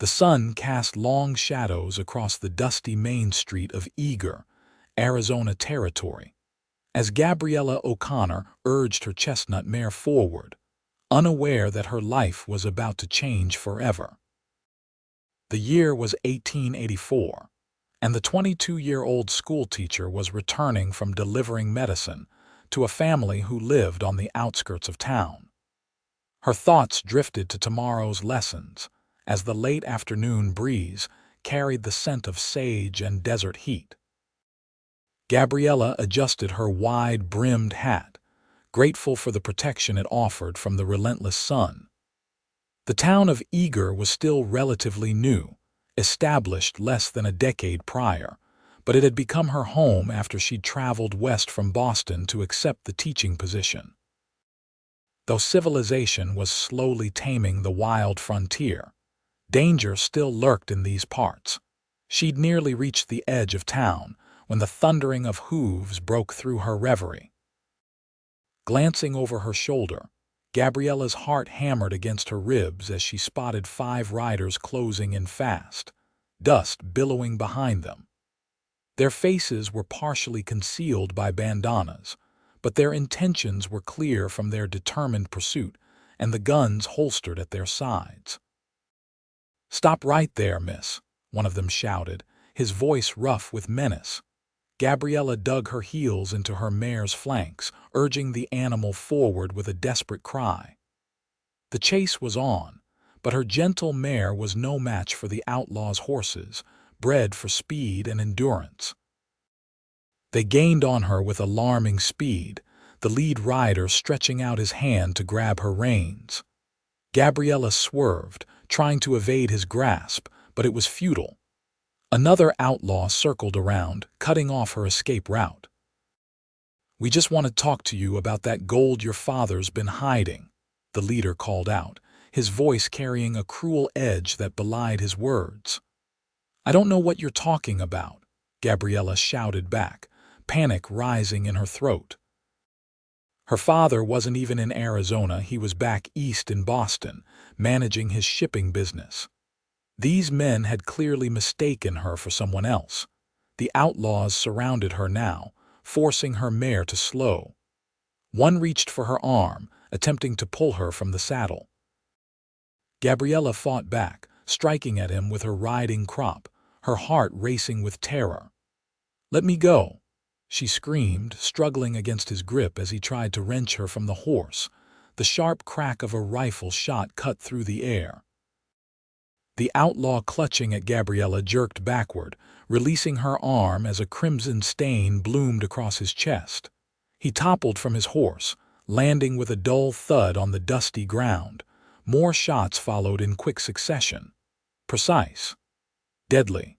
The sun cast long shadows across the dusty main street of Eagar, Arizona Territory, as Gabriella O'Connor urged her chestnut mare forward, unaware that her life was about to change forever. The year was 1884, and the 22-year-old schoolteacher was returning from delivering medicine to a family who lived on the outskirts of town. Her thoughts drifted to tomorrow's lessons as the late afternoon breeze carried the scent of sage and desert heat. Gabriella adjusted her wide-brimmed hat, grateful for the protection it offered from the relentless sun. The town of Eagar was still relatively new, established less than a decade prior, but it had become her home after she'd traveled west from Boston to accept the teaching position. Though civilization was slowly taming the wild frontier, danger still lurked in these parts. She'd nearly reached the edge of town when the thundering of hooves broke through her reverie. Glancing over her shoulder, Gabriella's heart hammered against her ribs as she spotted 5 riders closing in fast, dust billowing behind them. Their faces were partially concealed by bandanas, but their intentions were clear from their determined pursuit and the guns holstered at their sides. "Stop right there, miss," one of them shouted, his voice rough with menace. Gabriella dug her heels into her mare's flanks, urging the animal forward with a desperate cry. The chase was on, but her gentle mare was no match for the Outlaws' horses, bred for speed and endurance. They gained on her with alarming speed, the lead rider stretching out his hand to grab her reins. Gabriella swerved, trying to evade his grasp, but it was futile. Another outlaw circled around, cutting off her escape route. "We just want to talk to you about that gold your father's been hiding," the leader called out, his voice carrying a cruel edge that belied his words. "I don't know what you're talking about," Gabriella shouted back, panic rising in her throat. Her father wasn't even in Arizona, he was back east in Boston, managing his shipping business. These men had clearly mistaken her for someone else. The outlaws surrounded her now, forcing her mare to slow. One reached for her arm, attempting to pull her from the saddle. Gabriella fought back, striking at him with her riding crop, her heart racing with terror. "Let me go," she screamed, struggling against his grip as he tried to wrench her from the horse. The sharp crack of a rifle shot cut through the air. The outlaw clutching at Gabriella jerked backward, releasing her arm as a crimson stain bloomed across his chest. He toppled from his horse, landing with a dull thud on the dusty ground. More shots followed in quick succession. Precise. Deadly.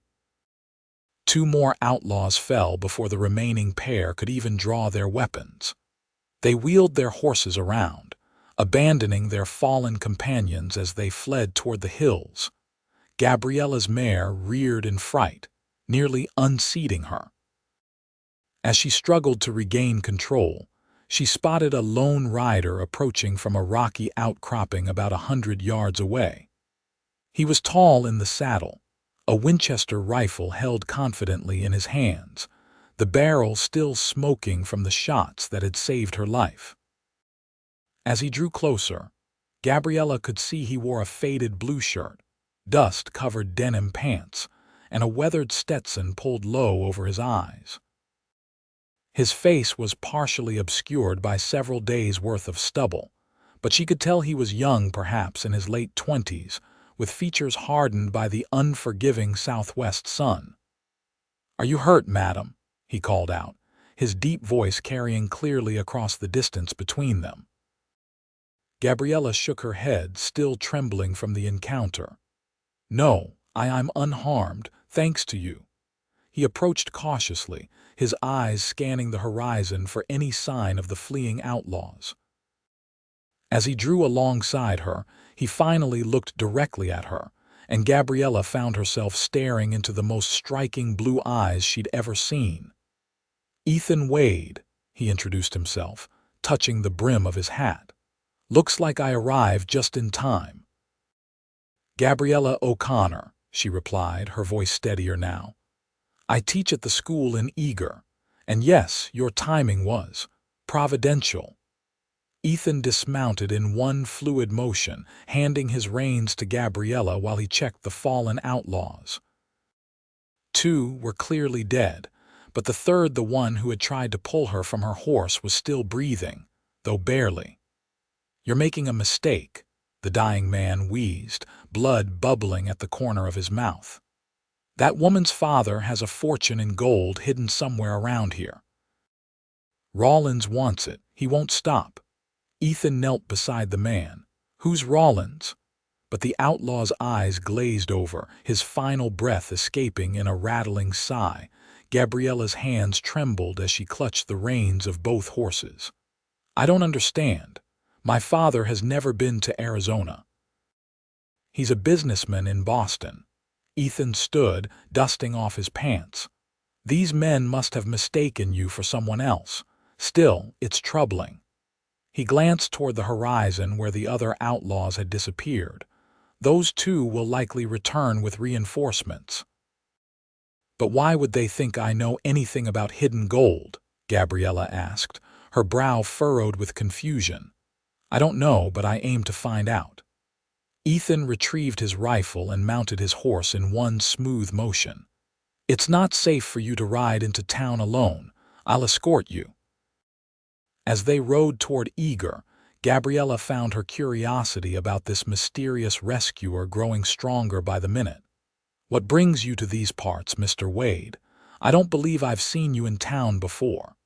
2 more outlaws fell before the remaining pair could even draw their weapons. They wheeled their horses around, abandoning their fallen companions as they fled toward the hills. Gabriella's mare reared in fright, nearly unseating her. As she struggled to regain control, she spotted a lone rider approaching from a rocky outcropping about 100 yards away. He was tall in the saddle, a Winchester rifle held confidently in his hands, the barrel still smoking from the shots that had saved her life. As he drew closer, Gabriella could see he wore a faded blue shirt, dust-covered denim pants, and a weathered Stetson pulled low over his eyes. His face was partially obscured by several days' worth of stubble, but she could tell he was young, perhaps in his late 20s, with features hardened by the unforgiving southwest sun. "Are you hurt, madam?" he called out, his deep voice carrying clearly across the distance between them. Gabriella shook her head, still trembling from the encounter. "No, I'm unharmed, thanks to you." He approached cautiously, his eyes scanning the horizon for any sign of the fleeing outlaws. As he drew alongside her, he finally looked directly at her, and Gabriella found herself staring into the most striking blue eyes she'd ever seen. "Ethan Wade," he introduced himself, touching the brim of his hat. "Looks like I arrived just in time." Gabriella O'Connor, she replied, her voice steadier now. I teach at the school in Eagar, and yes, your timing was providential. Ethan dismounted in one fluid motion, handing his reins to Gabriella while he checked the fallen outlaws. Two were clearly dead, but the third, the one who had tried to pull her from her horse, was still breathing, though barely. You're making a mistake, the dying man wheezed, blood bubbling at the corner of his mouth. That woman's father has a fortune in gold hidden somewhere around here. Rawlins wants it. He won't stop. Ethan knelt beside the man. Who's Rawlins? But the outlaw's eyes glazed over, his final breath escaping in a rattling sigh. Gabriella's hands trembled as she clutched the reins of both horses. I don't understand. My father has never been to Arizona. He's a businessman in Boston. Ethan stood, dusting off his pants. These men must have mistaken you for someone else. Still, it's troubling. He glanced toward the horizon where the other outlaws had disappeared. Those two will likely return with reinforcements. But why would they think I know anything about hidden gold? Gabriella asked, her brow furrowed with confusion. I don't know, but I aim to find out. Ethan retrieved his rifle and mounted his horse in one smooth motion. It's not safe for you to ride into town alone. I'll escort you. As they rode toward Eagar, Gabriella found her curiosity about this mysterious rescuer growing stronger by the minute. What brings you to these parts, Mr. Wade? I don't believe I've seen you in town before.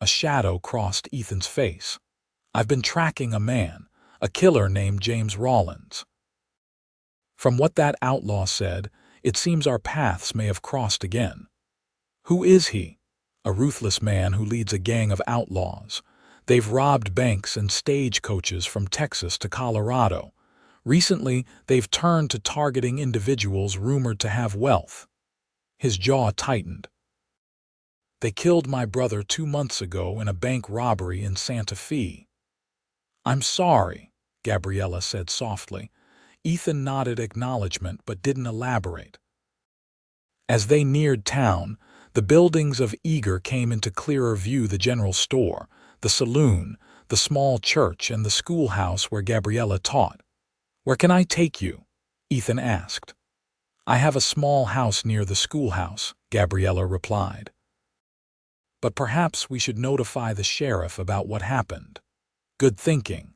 A shadow crossed Ethan's face. I've been tracking a man, a killer named James Rawlins. From what that outlaw said, it seems our paths may have crossed again. Who is he? A ruthless man who leads a gang of outlaws. They've robbed banks and stagecoaches from Texas to Colorado. Recently, they've turned to targeting individuals rumored to have wealth. His jaw tightened. They killed my brother 2 months ago in a bank robbery in Santa Fe. I'm sorry, Gabriella said softly. Ethan nodded acknowledgement but didn't elaborate. As they neared town, the buildings of Eagar came into clearer view: the general store, the saloon, the small church, and the schoolhouse where Gabriella taught. Where can I take you? Ethan asked. I have a small house near the schoolhouse, Gabriella replied. But perhaps we should notify the sheriff about what happened. Good thinking.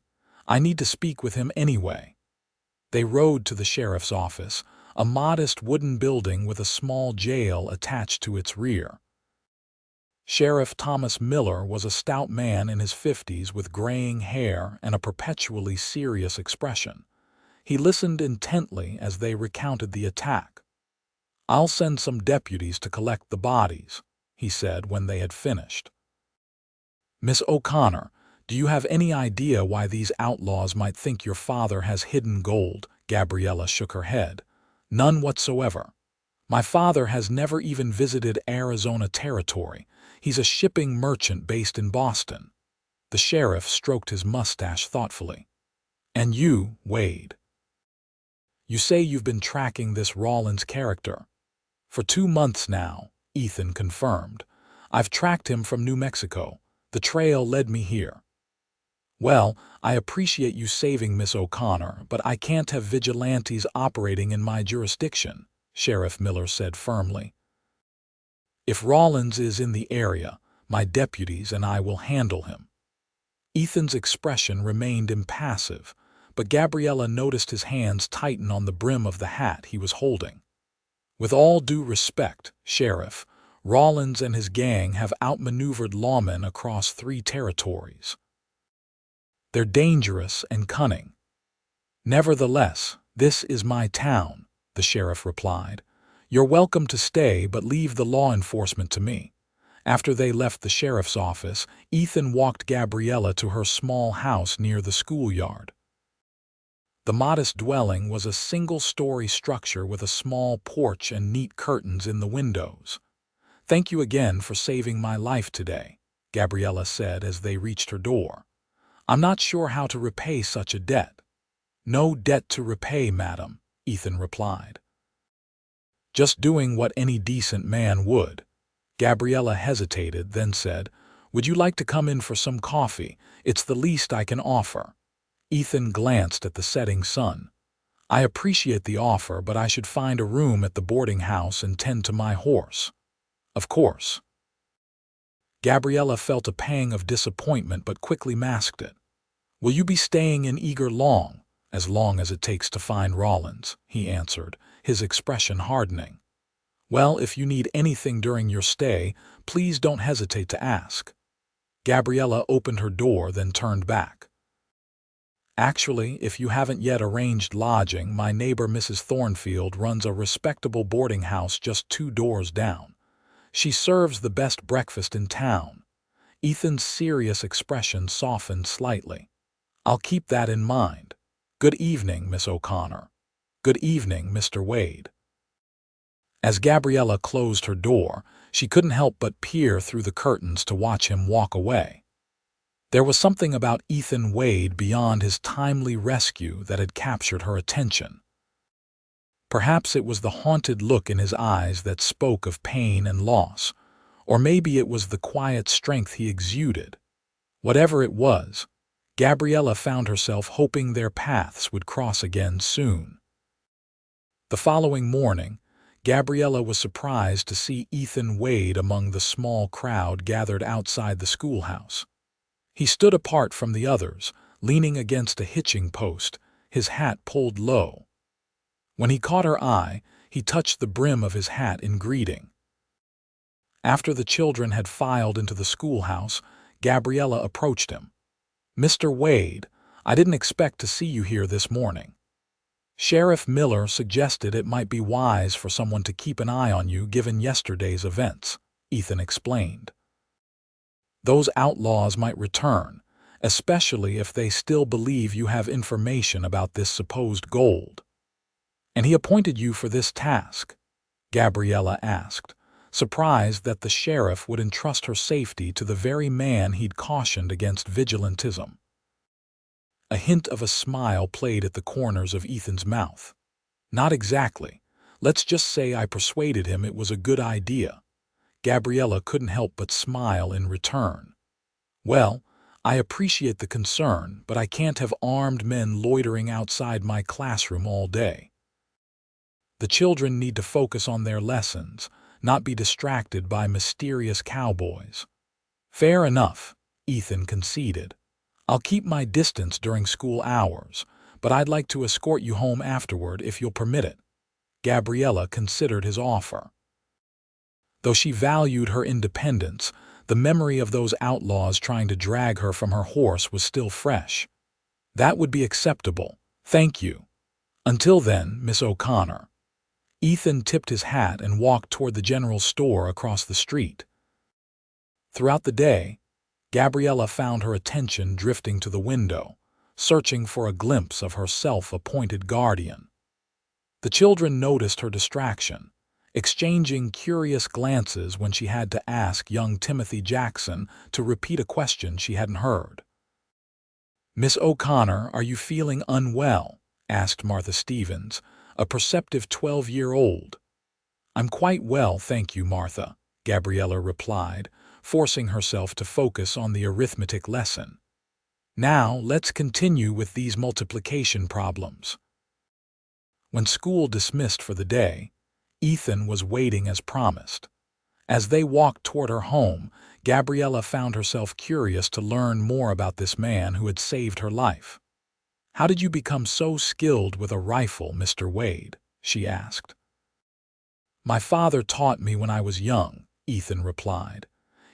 I need to speak with him anyway. They rode to the sheriff's office, a modest wooden building with a small jail attached to its rear. Sheriff Thomas Miller was a stout man in his 50s with graying hair and a perpetually serious expression. He listened intently as they recounted the attack. I'll send some deputies to collect the bodies, he said when they had finished. Miss O'Connor, do you have any idea why these outlaws might think your father has hidden gold? Gabriella shook her head. None whatsoever. My father has never even visited Arizona territory. He's a shipping merchant based in Boston. The sheriff stroked his mustache thoughtfully. And you, Wade? You say you've been tracking this Rawlins character. For 2 months now, Ethan confirmed. I've tracked him from New Mexico. The trail led me here. Well, I appreciate you saving Miss O'Connor, but I can't have vigilantes operating in my jurisdiction, Sheriff Miller said firmly. If Rawlins is in the area, my deputies and I will handle him. Ethan's expression remained impassive, but Gabriella noticed his hands tighten on the brim of the hat he was holding. With all due respect, Sheriff, Rawlins and his gang have outmaneuvered lawmen across 3 territories. They're dangerous and cunning. Nevertheless, this is my town, the sheriff replied. You're welcome to stay, but leave the law enforcement to me. After they left the sheriff's office, Ethan walked Gabriella to her small house near the schoolyard. The modest dwelling was a single-story structure with a small porch and neat curtains in the windows. Thank you again for saving my life today, Gabriella said as they reached her door. I'm not sure how to repay such a debt. No debt to repay, madam, Ethan replied. Just doing what any decent man would. Gabriella hesitated, then said, "Would you like to come in for some coffee? It's the least I can offer." Ethan glanced at the setting sun. "I appreciate the offer, but I should find a room at the boarding house and tend to my horse." "Of course." Gabriella felt a pang of disappointment but quickly masked it. "Will you be staying in Eagar long?" "As long as it takes to find Rollins," he answered, his expression hardening. "Well, if you need anything during your stay, please don't hesitate to ask." Gabriella opened her door, then turned back. "Actually, if you haven't yet arranged lodging, my neighbor Mrs. Thornfield runs a respectable boarding house just 2 doors down. She serves the best breakfast in town." Ethan's serious expression softened slightly. "I'll keep that in mind. Good evening, Miss O'Connor." "Good evening, Mr. Wade." As Gabriella closed her door, she couldn't help but peer through the curtains to watch him walk away. There was something about Ethan Wade beyond his timely rescue that had captured her attention. Perhaps it was the haunted look in his eyes that spoke of pain and loss, or maybe it was the quiet strength he exuded. Whatever it was, Gabriella found herself hoping their paths would cross again soon. The following morning, Gabriella was surprised to see Ethan Wade among the small crowd gathered outside the schoolhouse. He stood apart from the others, leaning against a hitching post, his hat pulled low. When he caught her eye, he touched the brim of his hat in greeting. After the children had filed into the schoolhouse, Gabriella approached him. "Mr. Wade, I didn't expect to see you here this morning. Sheriff Miller suggested it might be wise for someone to keep an eye on you given yesterday's events," Ethan explained. "Those outlaws might return, especially if they still believe you have information about this supposed gold." "And he appointed you for this task?" Gabriella asked, surprised that the sheriff would entrust her safety to the very man he'd cautioned against vigilantism. A hint of a smile played at the corners of Ethan's mouth. "Not exactly. Let's just say I persuaded him it was a good idea." Gabriella couldn't help but smile in return. "Well, I appreciate the concern, but I can't have armed men loitering outside my classroom all day. The children need to focus on their lessons, not be distracted by mysterious cowboys." "Fair enough," Ethan conceded. "I'll keep my distance during school hours, but I'd like to escort you home afterward if you'll permit it." Gabriella considered his offer. Though she valued her independence, the memory of those outlaws trying to drag her from her horse was still fresh. "That would be acceptable, thank you. Until then, Miss O'Connor." Ethan tipped his hat and walked toward the general store across the street. Throughout the day, Gabriella found her attention drifting to the window, searching for a glimpse of her self-appointed guardian. The children noticed her distraction, exchanging curious glances when she had to ask young Timothy Jackson to repeat a question she hadn't heard. "Miss O'Connor, are you feeling unwell?" asked Martha Stevens, a perceptive 12-year-old. "I'm quite well, thank you, Martha," Gabriella replied, forcing herself to focus on the arithmetic lesson. "Now, let's continue with these multiplication problems." When school dismissed for the day, Ethan was waiting as promised. As they walked toward her home, Gabriella found herself curious to learn more about this man who had saved her life. "How did you become so skilled with a rifle, Mr. Wade?" she asked. "My father taught me when I was young," Ethan replied.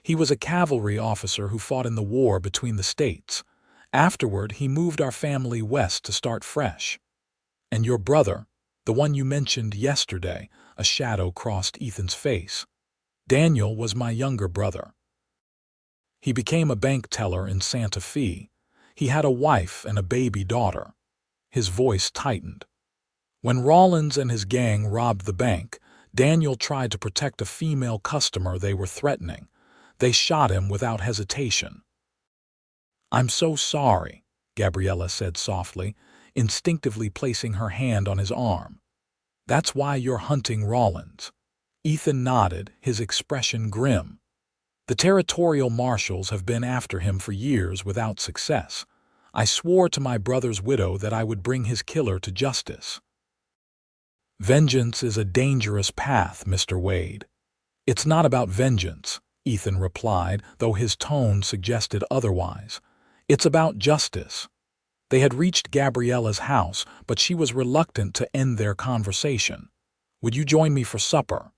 "He was a cavalry officer who fought in the war between the states. Afterward, he moved our family west to start fresh." "And your brother, the one you mentioned yesterday," a shadow crossed Ethan's face. "Daniel was my younger brother. He became a bank teller in Santa Fe. He had a wife and a baby daughter." His voice tightened. "When Rollins and his gang robbed the bank, Daniel tried to protect a female customer they were threatening. They shot him without hesitation." "I'm so sorry," Gabriella said softly, instinctively placing her hand on his arm. "That's why you're hunting Rollins." Ethan nodded, his expression grim. "The territorial marshals have been after him for years without success. I swore to my brother's widow that I would bring his killer to justice." "Vengeance is a dangerous path, Mr. Wade." "It's not about vengeance," Ethan replied, though his tone suggested otherwise. "It's about justice." They had reached Gabriella's house, but she was reluctant to end their conversation. "Would you join me for supper?"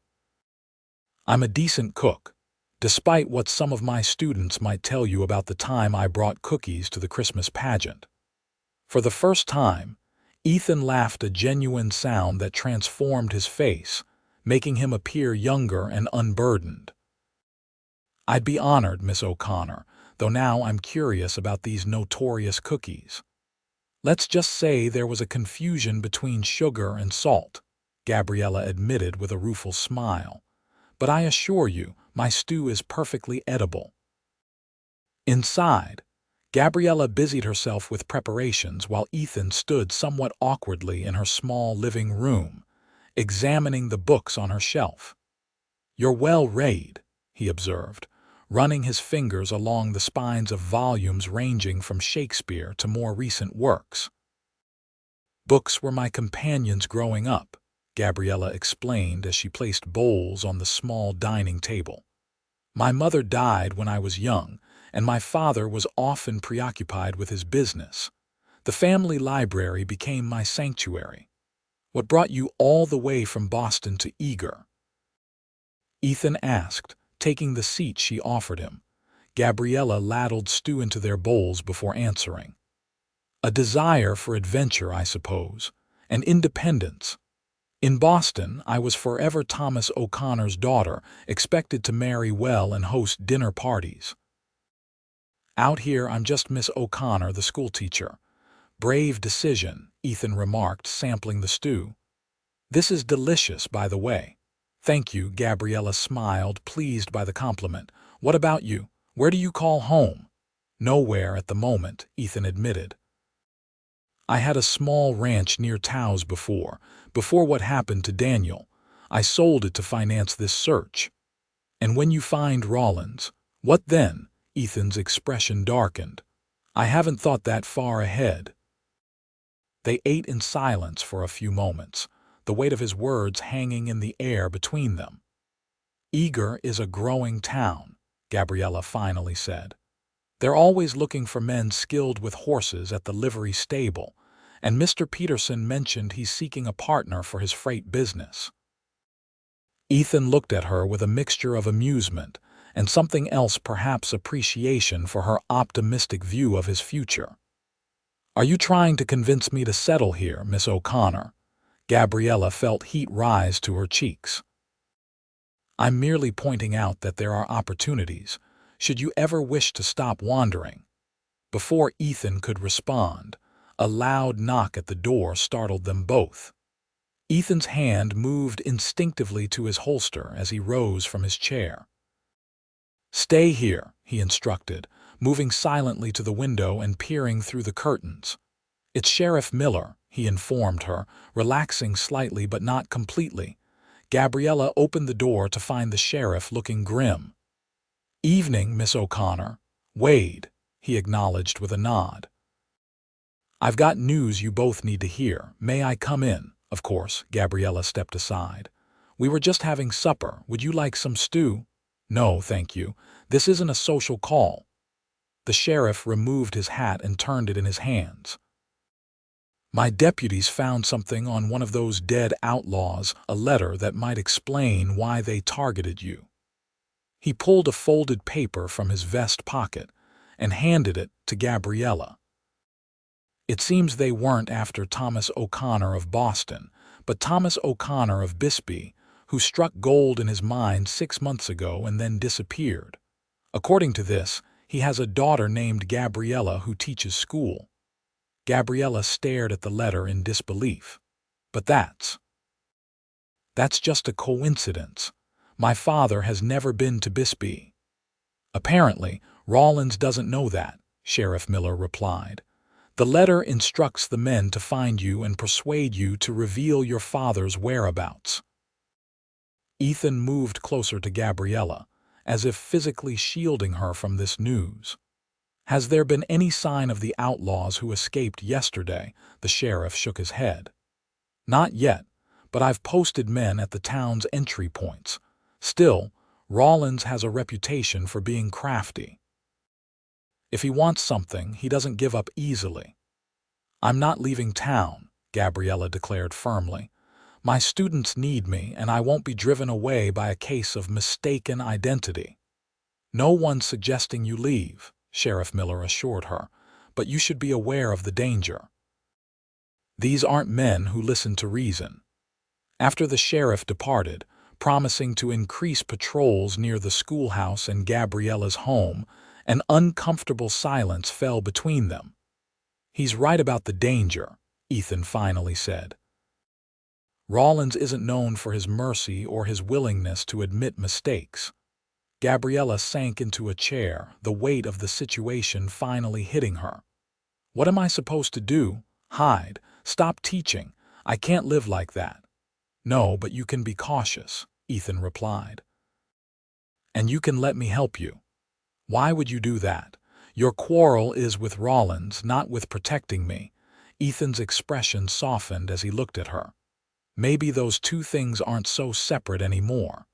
"I'm a decent cook, despite what some of my students might tell you about the time I brought cookies to the Christmas pageant." For the first time, Ethan laughed, a genuine sound that transformed his face, making him appear younger and unburdened. "I'd be honored, Miss O'Connor, though now I'm curious about these notorious cookies." "Let's just say there was a confusion between sugar and salt," Gabriella admitted with a rueful smile. "But I assure you, my stew is perfectly edible." Inside, Gabriella busied herself with preparations while Ethan stood somewhat awkwardly in her small living room, examining the books on her shelf. "You're well read," he observed, running his fingers along the spines of volumes ranging from Shakespeare to more recent works. "Books were my companions growing up," Gabriella explained as she placed bowls on the small dining table. "My mother died when I was young, and my father was often preoccupied with his business. The family library became my sanctuary." "What brought you all the way from Boston to Eagar?" Ethan asked, taking the seat she offered him. Gabriella ladled stew into their bowls before answering. "A desire for adventure, I suppose, and independence. In Boston, I was forever Thomas O'Connor's daughter, expected to marry well and host dinner parties. Out here, I'm just Miss O'Connor, the schoolteacher." "Brave decision," Ethan remarked, sampling the stew. "This is delicious, by the way." "Thank you," Gabriella smiled, pleased by the compliment. "What about you? Where do you call home?" "Nowhere at the moment," Ethan admitted. "I had a small ranch near Taos before what happened to Daniel. I sold it to finance this search." "And when you find Rollins, what then?" Ethan's expression darkened. "I haven't thought that far ahead." They ate in silence for a few moments, the weight of his words hanging in the air between them. "Eagar is a growing town," Gabriella finally said. "They're always looking for men skilled with horses at the livery stable, and Mr. Peterson mentioned he's seeking a partner for his freight business." Ethan looked at her with a mixture of amusement and something else, perhaps appreciation for her optimistic view of his future. "Are you trying to convince me to settle here, Miss O'Connor?" Gabriella felt heat rise to her cheeks. "I'm merely pointing out that there are opportunities, should you ever wish to stop wandering." Before Ethan could respond, a loud knock at the door startled them both. Ethan's hand moved instinctively to his holster as he rose from his chair. "Stay here," he instructed, moving silently to the window and peering through the curtains. "It's Sheriff Miller," he informed her, relaxing slightly but not completely. Gabriella opened the door to find the sheriff looking grim. "Evening, Miss O'Connor." "Wade," he acknowledged with a nod. "I've got news you both need to hear. May I come in?" "Of course." Gabriella stepped aside. "We were just having supper. Would you like some stew?" "No, thank you. This isn't a social call." The sheriff removed his hat and turned it in his hands. "My deputies found something on one of those dead outlaws, a letter that might explain why they targeted you." He pulled a folded paper from his vest pocket and handed it to Gabriella. "It seems they weren't after Thomas O'Connor of Boston, but Thomas O'Connor of Bisbee, who struck gold in his mine 6 months ago and then disappeared. According to this, he has a daughter named Gabriella who teaches school." Gabriella stared at the letter in disbelief. "But that's just a coincidence. My father has never been to Bisbee." "Apparently, Rollins doesn't know that," Sheriff Miller replied. The letter instructs the men to find you and persuade you to reveal your father's whereabouts. Ethan moved closer to Gabriella, as if physically shielding her from this news. Has there been any sign of the outlaws who escaped yesterday? The sheriff shook his head. Not yet, but I've posted men at the town's entry points. Still, Rawlins has a reputation for being crafty. If he wants something, he doesn't give up easily. I'm not leaving town, Gabriella declared firmly. My students need me, and I won't be driven away by a case of mistaken identity. No one's suggesting you leave, Sheriff Miller assured her, but you should be aware of the danger. These aren't men who listen to reason. After the sheriff departed, promising to increase patrols near the schoolhouse and Gabriella's home, an uncomfortable silence fell between them. He's right about the danger, Ethan finally said. Rawlins isn't known for his mercy or his willingness to admit mistakes. Gabriella sank into a chair, the weight of the situation finally hitting her. What am I supposed to do? Hide? Stop teaching? I can't live like that. No, but you can be cautious, Ethan replied. And you can let me help you. Why would you do that? Your quarrel is with Rawlins, not with protecting me. Ethan's expression softened as he looked at her. Maybe those two things aren't so separate anymore.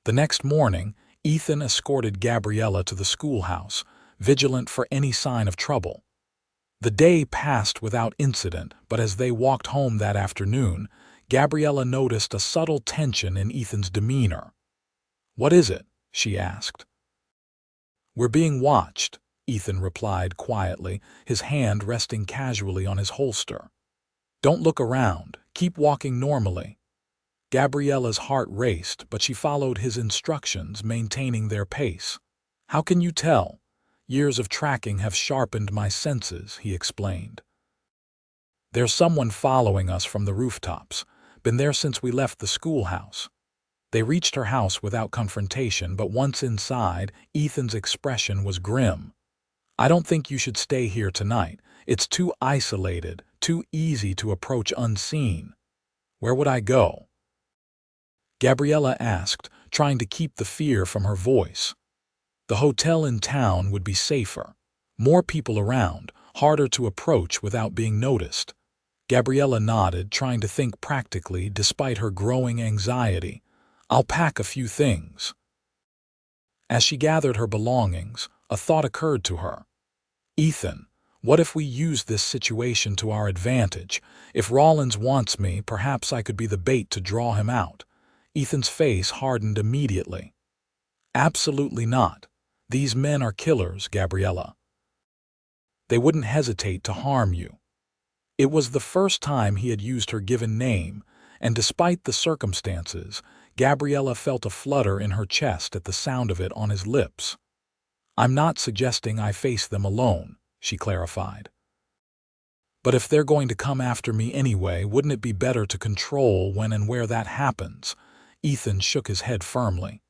The next morning, Ethan escorted Gabriella to the schoolhouse, vigilant for any sign of trouble. The day passed without incident, but as they walked home that afternoon, Gabriella noticed a subtle tension in Ethan's demeanor. "What is it?" she asked. "We're being watched," Ethan replied quietly, his hand resting casually on his holster. "Don't look around. Keep walking normally." Gabriella's heart raced, but she followed his instructions, maintaining their pace. "How can you tell? Years of tracking have sharpened my senses," he explained. "There's someone following us from the rooftops. Been there since we left the schoolhouse." They reached her house without confrontation, but once inside, Ethan's expression was grim. "I don't think you should stay here tonight. It's too isolated, too easy to approach unseen." "Where would I go?" Gabriella asked, trying to keep the fear from her voice. "The hotel in town would be safer. More people around, harder to approach without being noticed." Gabriella nodded, trying to think practically despite her growing anxiety. "I'll pack a few things." As she gathered her belongings, a thought occurred to her. "Ethan, what if we use this situation to our advantage? If Rawlins wants me, perhaps I could be the bait to draw him out." Ethan's face hardened immediately. "Absolutely not. These men are killers, Gabriella. They wouldn't hesitate to harm you." It was the first time he had used her given name, and despite the circumstances, Gabriella felt a flutter in her chest at the sound of it on his lips. "I'm not suggesting I face them alone," she clarified. "But if they're going to come after me anyway, wouldn't it be better to control when and where that happens?" Ethan shook his head firmly.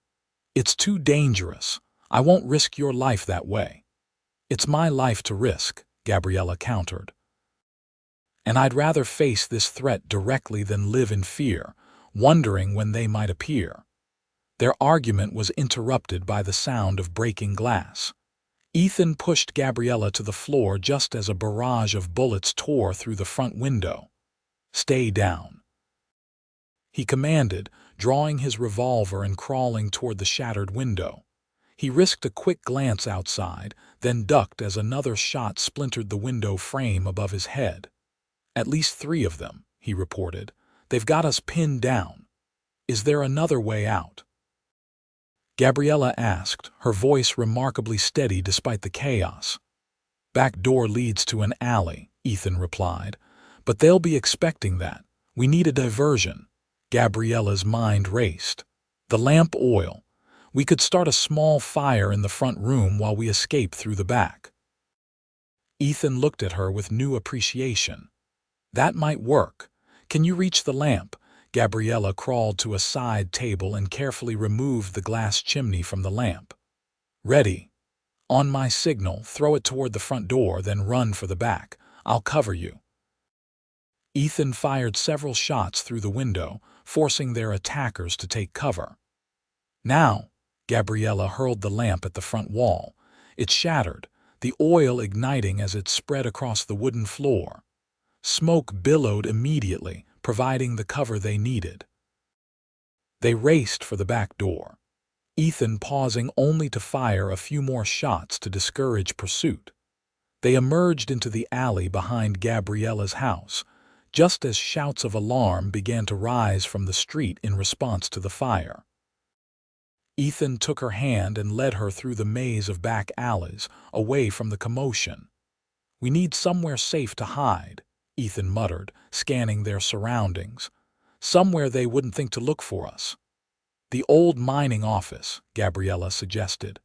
"It's too dangerous. I won't risk your life that way." "It's my life to risk," Gabriella countered. "And I'd rather face this threat directly than live in fear, wondering when they might appear." Their argument was interrupted by the sound of breaking glass. Ethan pushed Gabriella to the floor just as a barrage of bullets tore through the front window. "Stay down," he commanded, drawing his revolver and crawling toward the shattered window. He risked a quick glance outside, then ducked as another shot splintered the window frame above his head. "At least 3 of them," he reported. "They've got us pinned down. Is there another way out?" Gabriella asked, her voice remarkably steady despite the chaos. "Back door leads to an alley," Ethan replied. "But they'll be expecting that. We need a diversion." Gabriella's mind raced. "The lamp oil. We could start a small fire in the front room while we escape through the back." Ethan looked at her with new appreciation. "That might work. Can you reach the lamp?" Gabriella crawled to a side table and carefully removed the glass chimney from the lamp. "Ready." On my signal, throw it toward the front door, then run for the back. I'll cover you." Ethan fired several shots through the window, forcing their attackers to take cover. "Now!" Gabriella hurled the lamp at the front wall. It shattered, the oil igniting as it spread across the wooden floor. Smoke billowed immediately, providing the cover they needed. They raced for the back door, Ethan pausing only to fire a few more shots to discourage pursuit. They emerged into the alley behind Gabriella's house, just as shouts of alarm began to rise from the street in response to the fire. Ethan took her hand and led her through the maze of back alleys, away from the commotion. "We need somewhere safe to hide," Ethan muttered, scanning their surroundings. "Somewhere they wouldn't think to look for us." "The old mining office," Gabriella suggested.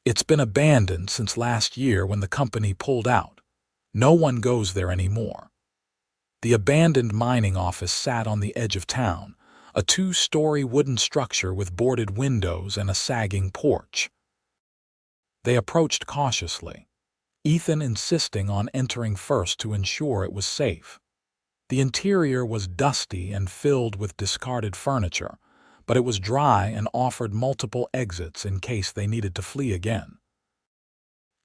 "It's been abandoned since last year when the company pulled out. No one goes there anymore." The abandoned mining office sat on the edge of town, a 2-story wooden structure with boarded windows and a sagging porch. They approached cautiously, Ethan insisting on entering first to ensure it was safe. The interior was dusty and filled with discarded furniture, but it was dry and offered multiple exits in case they needed to flee again.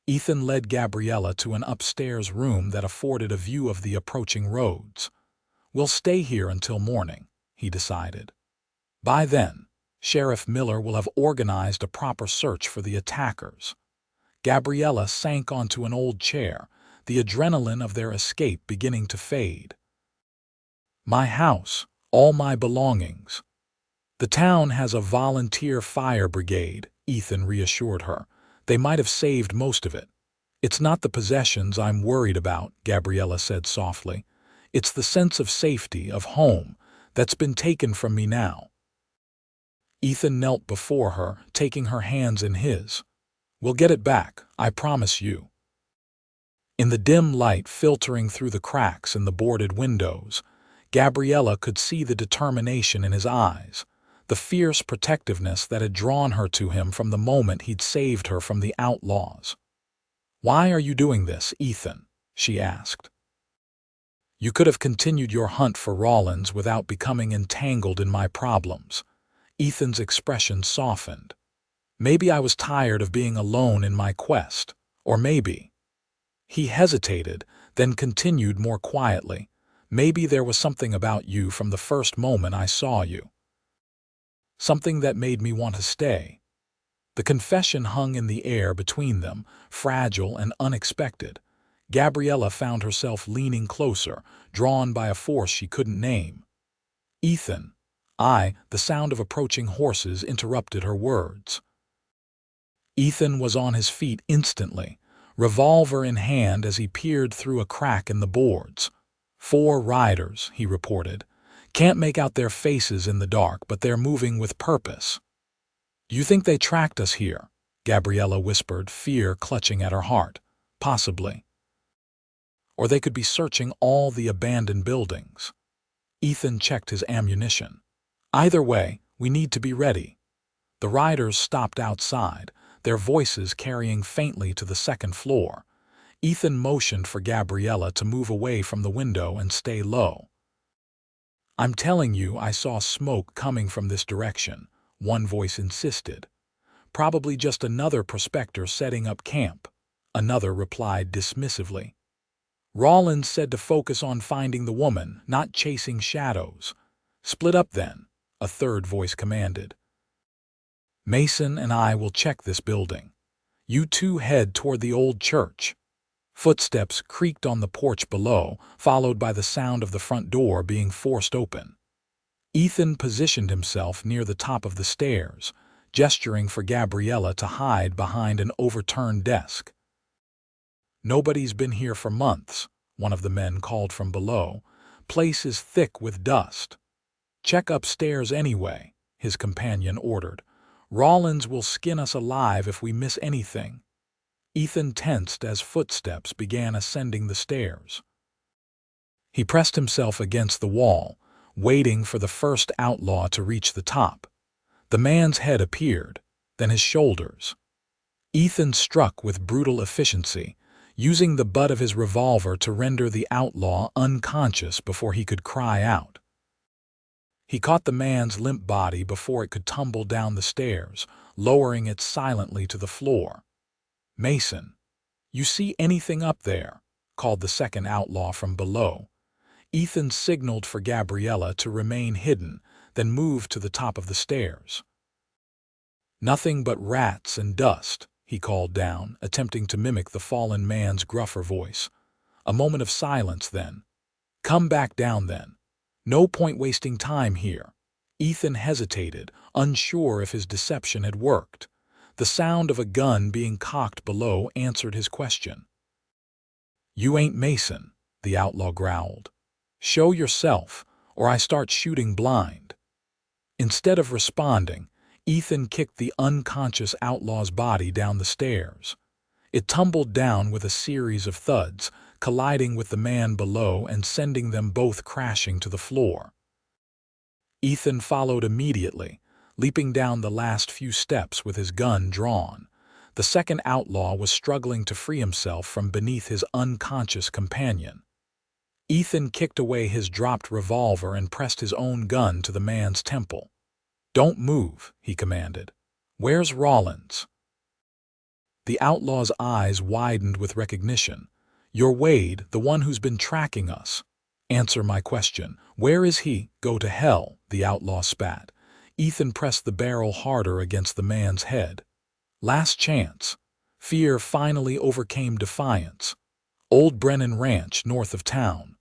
Ethan led Gabriella to an upstairs room that afforded a view of the approaching roads. "We'll stay here until morning," he decided. "By then, Sheriff Miller will have organized a proper search for the attackers." Gabriella sank onto an old chair, the adrenaline of their escape beginning to fade. "My house, all my belongings." "The town has a volunteer fire brigade," Ethan reassured her. "They might have saved most of it." "It's not the possessions I'm worried about," Gabriella said softly. "It's the sense of safety, of home, that's been taken from me now." Ethan knelt before her, taking her hands in his. "We'll get it back, I promise you." In the dim light filtering through the cracks in the boarded windows, Gabriella could see the determination in his eyes, the fierce protectiveness that had drawn her to him from the moment he'd saved her from the outlaws. "Why are you doing this, Ethan?" she asked. "You could have continued your hunt for Rollins without becoming entangled in my problems." Ethan's expression softened. "Maybe I was tired of being alone in my quest, or maybe—" He hesitated, then continued more quietly. "Maybe there was something about you from the first moment I saw you. Something that made me want to stay." The confession hung in the air between them, fragile and unexpected. Gabriella found herself leaning closer, drawn by a force she couldn't name. "Ethan." The sound of approaching horses interrupted her words. Ethan was on his feet instantly, revolver in hand as he peered through a crack in the boards. "4 riders," he reported. "Can't make out their faces in the dark, but they're moving with purpose." "You think they tracked us here?" Gabriella whispered, fear clutching at her heart. "Possibly. Or they could be searching all the abandoned buildings." Ethan checked his ammunition. "Either way, we need to be ready." The riders stopped outside, their voices carrying faintly to the second floor. Ethan motioned for Gabriella to move away from the window and stay low. "I'm telling you, I saw smoke coming from this direction," one voice insisted. "Probably just another prospector setting up camp," another replied dismissively. "Rollins said to focus on finding the woman, not chasing shadows." "Split up then," a third voice commanded. "Mason and I will check this building. You two head toward the old church." Footsteps creaked on the porch below, followed by the sound of the front door being forced open. Ethan positioned himself near the top of the stairs, gesturing for Gabriella to hide behind an overturned desk. "Nobody's been here for months," one of the men called from below. "Place is thick with dust." "Check upstairs anyway," his companion ordered. "Rollins will skin us alive if we miss anything." Ethan tensed as footsteps began ascending the stairs. He pressed himself against the wall, waiting for the first outlaw to reach the top. The man's head appeared, then his shoulders. Ethan struck with brutal efficiency, using the butt of his revolver to render the outlaw unconscious before he could cry out. He caught the man's limp body before it could tumble down the stairs, lowering it silently to the floor. "Mason, you see anything up there?" called the second outlaw from below. Ethan signaled for Gabriella to remain hidden, then moved to the top of the stairs. "Nothing but rats and dust," he called down, attempting to mimic the fallen man's gruffer voice. A moment of silence then. "Come back down then. No point wasting time here." Ethan hesitated, unsure if his deception had worked. The sound of a gun being cocked below answered his question. "You ain't Mason," the outlaw growled. "Show yourself, or I start shooting blind." Instead of responding, Ethan kicked the unconscious outlaw's body down the stairs. It tumbled down with a series of thuds, colliding with the man below and sending them both crashing to the floor. Ethan followed immediately, leaping down the last few steps with his gun drawn. The second outlaw was struggling to free himself from beneath his unconscious companion. Ethan kicked away his dropped revolver and pressed his own gun to the man's temple. "Don't move," he commanded. "Where's Rollins?" The outlaw's eyes widened with recognition. "You're Wade, the one who's been tracking us." "Answer my question. Where is he?" "Go to hell," the outlaw spat. Ethan pressed the barrel harder against the man's head. "Last chance." Fear finally overcame defiance. "Old Brennan Ranch, north of town."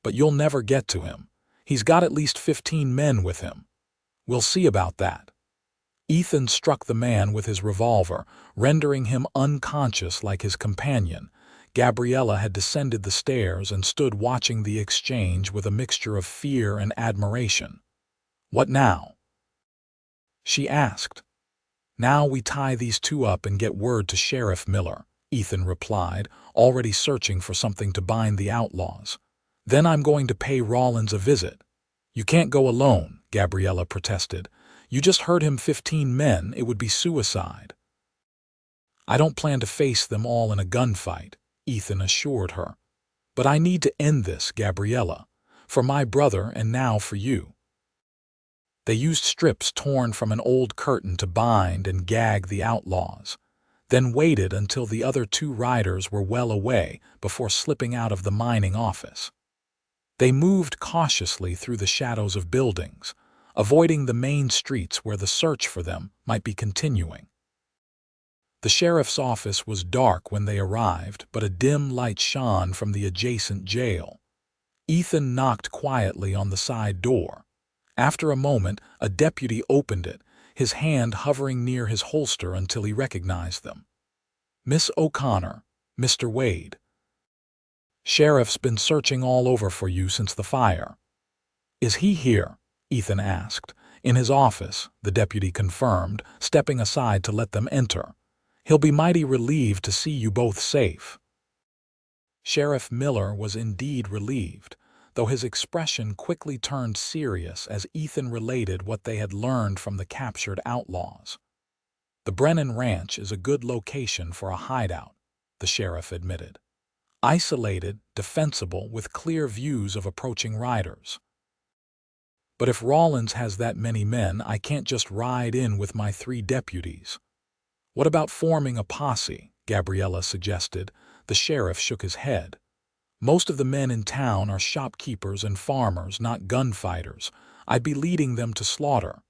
"But you'll never get to him. He's got at least 15 men with him." "We'll see about that." Ethan struck the man with his revolver, rendering him unconscious like his companion. Gabriella had descended the stairs and stood watching the exchange with a mixture of fear and admiration. "What now?" she asked. "Now we tie these two up and get word to Sheriff Miller," Ethan replied, already searching for something to bind the outlaws. "Then I'm going to pay Rollins a visit." "You can't go alone," Gabriella protested. "You just heard him 15 men. It would be suicide." "I don't plan to face them all in a gunfight," Ethan assured her. "But I need to end this, Gabriella. For my brother and now for you." They used strips torn from an old curtain to bind and gag the outlaws, then waited until the other two riders were well away before slipping out of the mining office. They moved cautiously through the shadows of buildings, avoiding the main streets where the search for them might be continuing. The sheriff's office was dark when they arrived, but a dim light shone from the adjacent jail. Ethan knocked quietly on the side door. After a moment, a deputy opened it, his hand hovering near his holster until he recognized them. "Miss O'Connor, Mr. Wade. Sheriff's been searching all over for you since the fire." "Is he here?" Ethan asked. "In his office," the deputy confirmed, stepping aside to let them enter. "He'll be mighty relieved to see you both safe." Sheriff Miller was indeed relieved, though his expression quickly turned serious as Ethan related what they had learned from the captured outlaws. "The Brennan Ranch is a good location for a hideout," the sheriff admitted. "Isolated, defensible, with clear views of approaching riders. But if Rollins has that many men, I can't just ride in with my 3 deputies." "What about forming a posse?" Gabriella suggested. The sheriff shook his head. "Most of the men in town are shopkeepers and farmers, not gunfighters. I'd be leading them to slaughter."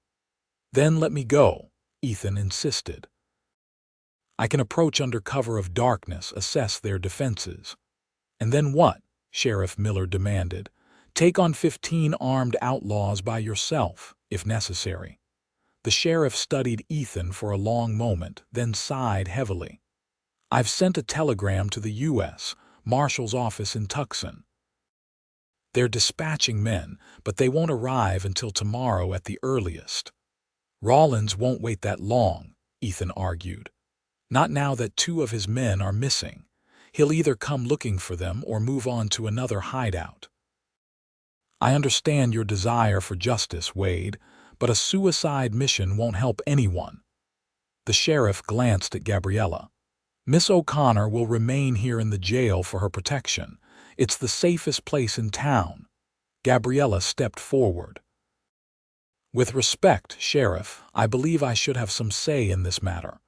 "Then let me go," Ethan insisted. "I can approach under cover of darkness, assess their defenses." "And then what?" Sheriff Miller demanded. "Take on 15 armed outlaws by yourself, if necessary." The sheriff studied Ethan for a long moment, then sighed heavily. "I've sent a telegram to the U.S. Marshal's office in Tucson. They're dispatching men, but they won't arrive until tomorrow at the earliest." "Rollins won't wait that long," Ethan argued. "Not now that 2 of his men are missing. He'll either come looking for them or move on to another hideout." "I understand your desire for justice, Wade, but a suicide mission won't help anyone." The sheriff glanced at Gabriella. "Miss O'Connor will remain here in the jail for her protection. It's the safest place in town." Gabriella stepped forward. "With respect, Sheriff, I believe I should have some say in this matter.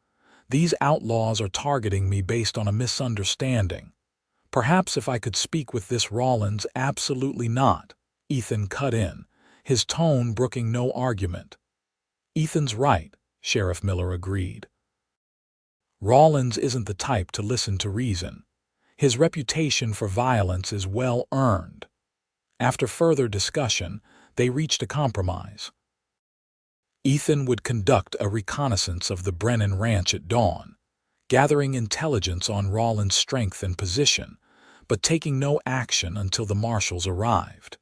These outlaws are targeting me based on a misunderstanding. Perhaps if I could speak with this Rawlins." "Absolutely not," Ethan cut in, his tone brooking no argument. "Ethan's right," Sheriff Miller agreed. "Rawlins isn't the type to listen to reason. His reputation for violence is well earned." After further discussion, they reached a compromise. Ethan would conduct a reconnaissance of the Brennan Ranch at dawn, gathering intelligence on Rawlins' strength and position, but taking no action until the marshals arrived.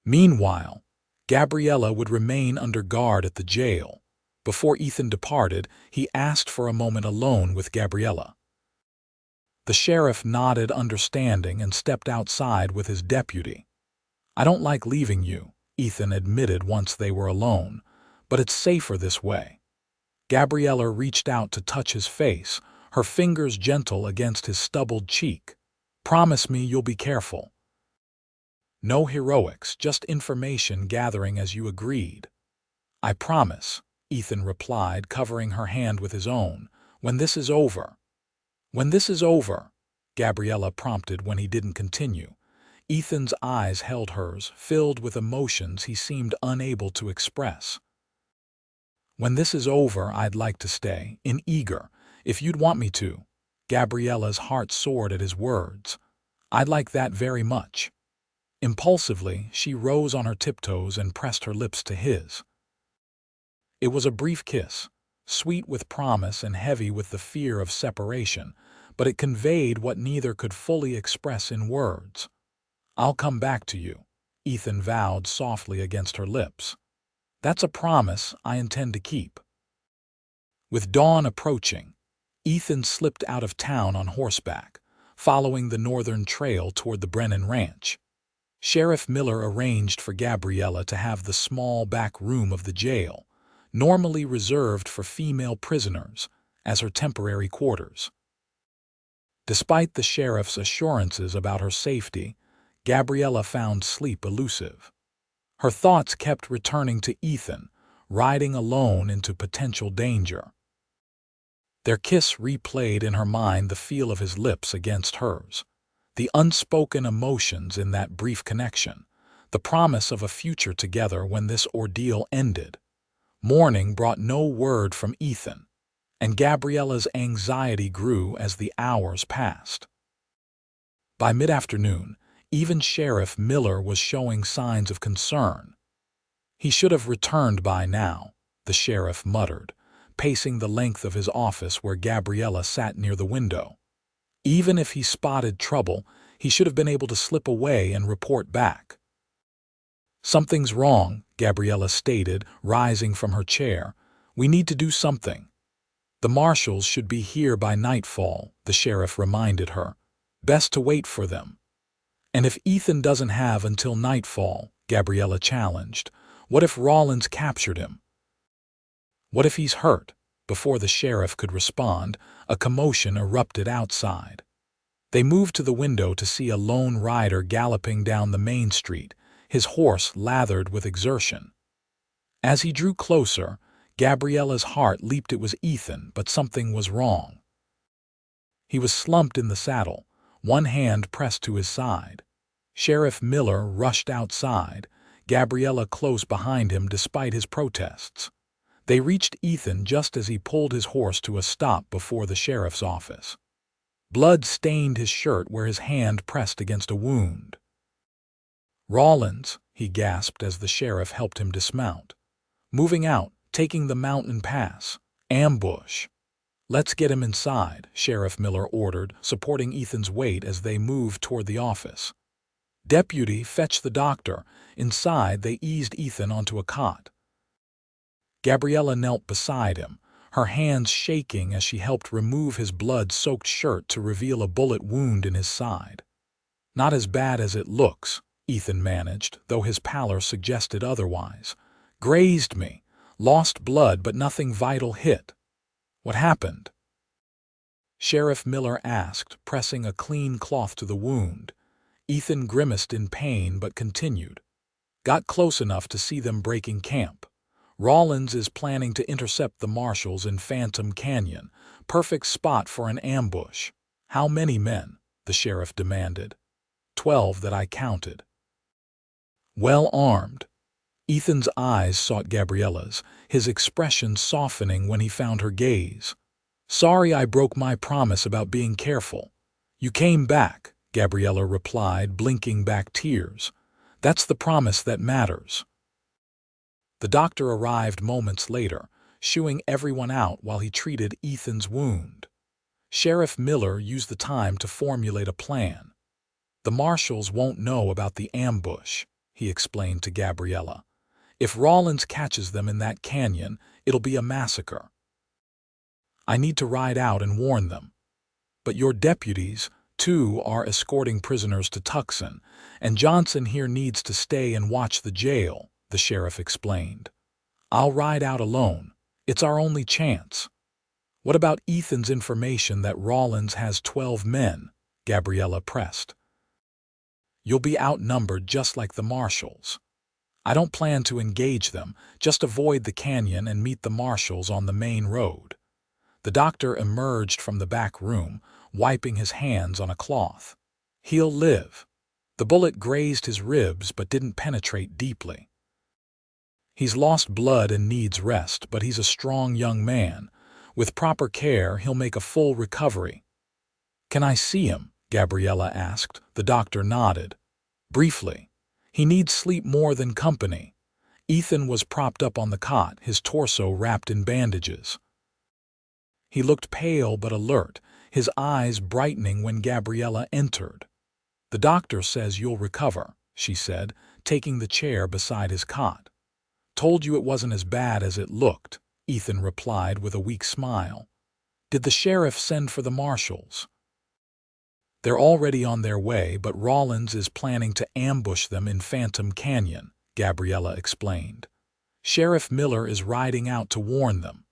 Meanwhile, Gabriella would remain under guard at the jail. Before Ethan departed, he asked for a moment alone with Gabriella. The sheriff nodded understanding and stepped outside with his deputy. "I don't like leaving you," Ethan admitted once they were alone, "but it's safer this way." Gabriella reached out to touch his face, her fingers gentle against his stubbled cheek. "Promise me you'll be careful." "No heroics, just information gathering as you agreed." "I promise," Ethan replied, covering her hand with his own, "when this is over." "When this is over," Gabriella prompted when he didn't continue. Ethan's eyes held hers, filled with emotions he seemed unable to express. "When this is over, I'd like to stay, in Eagar, if you'd want me to." Gabriella's heart soared at his words. "I'd like that very much." Impulsively, she rose on her tiptoes and pressed her lips to his. It was a brief kiss, sweet with promise and heavy with the fear of separation, but it conveyed what neither could fully express in words. "I'll come back to you," Ethan vowed softly against her lips. "That's a promise I intend to keep." With dawn approaching, Ethan slipped out of town on horseback, following the northern trail toward the Brennan Ranch. Sheriff Miller arranged for Gabriella to have the small back room of the jail, normally reserved for female prisoners, as her temporary quarters. Despite the sheriff's assurances about her safety, Gabriella found sleep elusive. Her thoughts kept returning to Ethan, riding alone into potential danger. Their kiss replayed in her mind the feel of his lips against hers, the unspoken emotions in that brief connection, the promise of a future together when this ordeal ended. Morning brought no word from Ethan, and Gabriella's anxiety grew as the hours passed. By mid-afternoon, even Sheriff Miller was showing signs of concern. "He should have returned by now," the sheriff muttered, pacing the length of his office where Gabriella sat near the window. "Even if he spotted trouble, he should have been able to slip away and report back." "Something's wrong," Gabriella stated, rising from her chair. "We need to do something." "The marshals should be here by nightfall," the sheriff reminded her. "Best to wait for them." "And if Ethan doesn't have until nightfall," Gabriella challenged, "what if Rawlins captured him? What if he's hurt?" Before the sheriff could respond, a commotion erupted outside. They moved to the window to see a lone rider galloping down the main street, his horse lathered with exertion. As he drew closer, Gabriella's heart leaped. It was Ethan, but something was wrong. He was slumped in the saddle, one hand pressed to his side. Sheriff Miller rushed outside, Gabriella close behind him despite his protests. They reached Ethan just as he pulled his horse to a stop before the sheriff's office. Blood stained his shirt where his hand pressed against a wound. "Rawlins," he gasped as the sheriff helped him dismount. "Moving out, taking the mountain pass. Ambush." "Let's get him inside," Sheriff Miller ordered, supporting Ethan's weight as they moved toward the office. "Deputy, fetch the doctor." Inside, they eased Ethan onto a cot. Gabriella knelt beside him, her hands shaking as she helped remove his blood-soaked shirt to reveal a bullet wound in his side. "Not as bad as it looks," Ethan managed, though his pallor suggested otherwise. "Grazed me. Lost blood, but nothing vital hit." What happened? Sheriff Miller asked, pressing a clean cloth to the wound. Ethan grimaced in pain but continued. Got close enough to see them breaking camp. Rollins is planning to intercept the marshals in Phantom Canyon. Perfect spot for an ambush. How many men? The sheriff demanded. 12 that I counted. Well armed. Ethan's eyes sought Gabriella's, his expression softening when he found her gaze. Sorry I broke my promise about being careful. You came back, Gabriella replied, blinking back tears. That's the promise that matters. The doctor arrived moments later, shooing everyone out while he treated Ethan's wound. Sheriff Miller used the time to formulate a plan. The marshals won't know about the ambush, he explained to Gabriella. If Rollins catches them in that canyon, it'll be a massacre. I need to ride out and warn them. But your deputies, too, are escorting prisoners to Tucson, and Johnson here needs to stay and watch the jail, the sheriff explained. I'll ride out alone. It's our only chance. What about Ethan's information that Rollins has 12 men? Gabriella pressed. You'll be outnumbered just like the marshals. I don't plan to engage them, just avoid the canyon and meet the marshals on the main road. The doctor emerged from the back room, wiping his hands on a cloth. He'll live. The bullet grazed his ribs but didn't penetrate deeply. He's lost blood and needs rest, but he's a strong young man. With proper care, he'll make a full recovery. Can I see him? Gabriella asked. The doctor nodded. Briefly. He needs sleep more than company. Ethan was propped up on the cot, his torso wrapped in bandages. He looked pale but alert, his eyes brightening when Gabriella entered. The doctor says you'll recover, she said, taking the chair beside his cot. Told you it wasn't as bad as it looked, Ethan replied with a weak smile. Did the sheriff send for the marshals? They're already on their way, but Rollins is planning to ambush them in Phantom Canyon, Gabriella explained. Sheriff Miller is riding out to warn them.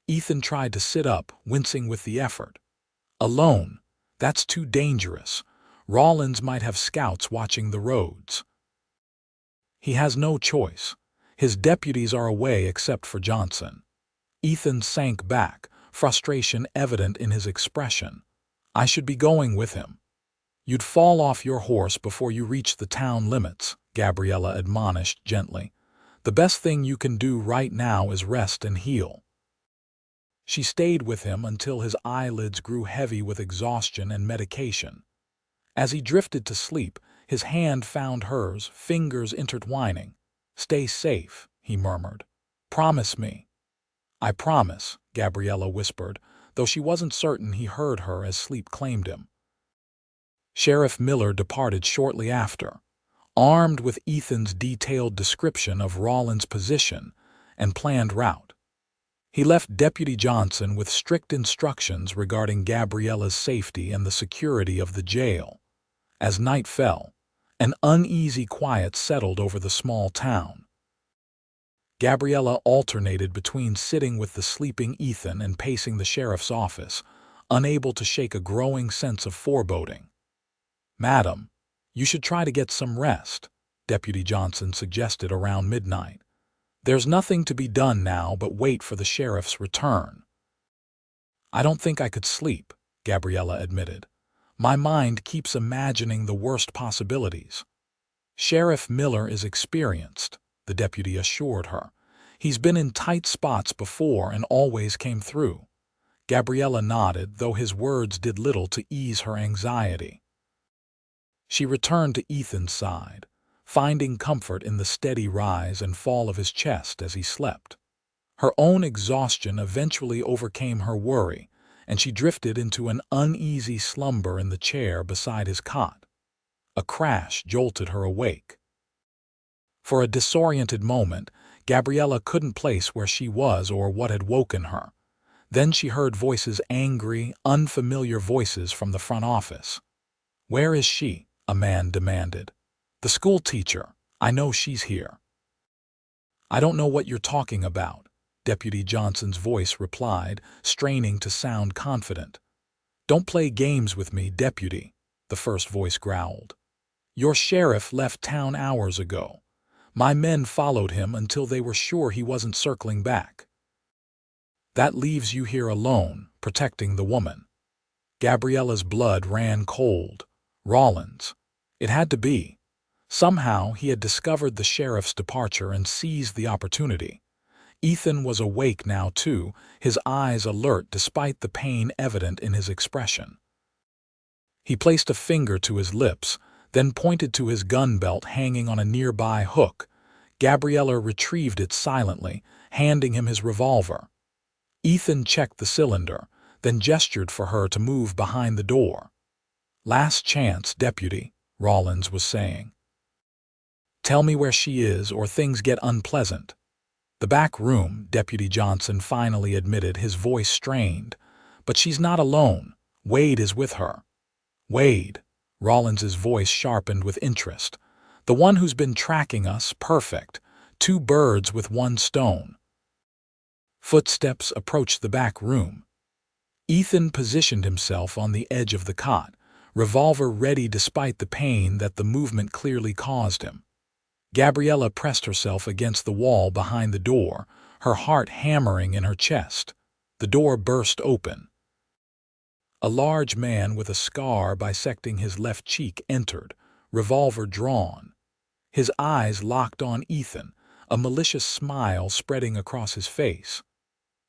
Ethan tried to sit up, wincing with the effort. Alone? That's too dangerous. Rollins might have scouts watching the roads. He has no choice. His deputies are away except for Johnson. Ethan sank back, frustration evident in his expression. I should be going with him. You'd fall off your horse before you reach the town limits, Gabriella admonished gently. The best thing you can do right now is rest and heal. She stayed with him until his eyelids grew heavy with exhaustion and medication. As he drifted to sleep, his hand found hers, fingers intertwining. Stay safe, he murmured. Promise me. I promise, Gabriella whispered, though she wasn't certain he heard her as sleep claimed him. Sheriff Miller departed shortly after, armed with Ethan's detailed description of Rollins' position and planned route. He left Deputy Johnson with strict instructions regarding Gabriella's safety and the security of the jail. As night fell, an uneasy quiet settled over the small town. Gabriella alternated between sitting with the sleeping Ethan and pacing the sheriff's office, unable to shake a growing sense of foreboding. Madam, you should try to get some rest, Deputy Johnson suggested around midnight. There's nothing to be done now but wait for the sheriff's return. I don't think I could sleep, Gabriella admitted. My mind keeps imagining the worst possibilities. Sheriff Miller is experienced, the deputy assured her. He's been in tight spots before and always came through. Gabriella nodded, though his words did little to ease her anxiety. She returned to Ethan's side, finding comfort in the steady rise and fall of his chest as he slept. Her own exhaustion eventually overcame her worry, and she drifted into an uneasy slumber in the chair beside his cot. A crash jolted her awake. For a disoriented moment, Gabriella couldn't place where she was or what had woken her. Then she heard voices, angry, unfamiliar voices from the front office. Where is she? A man demanded. The schoolteacher. I know she's here. I don't know what you're talking about, Deputy Johnson's voice replied, straining to sound confident. "Don't play games with me, Deputy," the first voice growled. "Your sheriff left town hours ago. My men followed him until they were sure he wasn't circling back. That leaves you here alone, protecting the woman." Gabriella's blood ran cold. Rollins. It had to be. Somehow he had discovered the sheriff's departure and seized the opportunity. Ethan was awake now too, his eyes alert despite the pain evident in his expression. He placed a finger to his lips, then pointed to his gun belt hanging on a nearby hook. Gabriella retrieved it silently, handing him his revolver. Ethan checked the cylinder, then gestured for her to move behind the door. "Last chance, Deputy," Rollins was saying. "Tell me where she is or things get unpleasant." "The back room," Deputy Johnson finally admitted, his voice strained. "But she's not alone. Wade is with her." "Wade?" Rollins's voice sharpened with interest. "The one who's been tracking us, perfect. 2 birds with 1 stone." Footsteps approached the back room. Ethan positioned himself on the edge of the cot, revolver ready despite the pain that the movement clearly caused him. Gabriella pressed herself against the wall behind the door, her heart hammering in her chest. The door burst open. A large man with a scar bisecting his left cheek entered, revolver drawn. His eyes locked on Ethan, a malicious smile spreading across his face.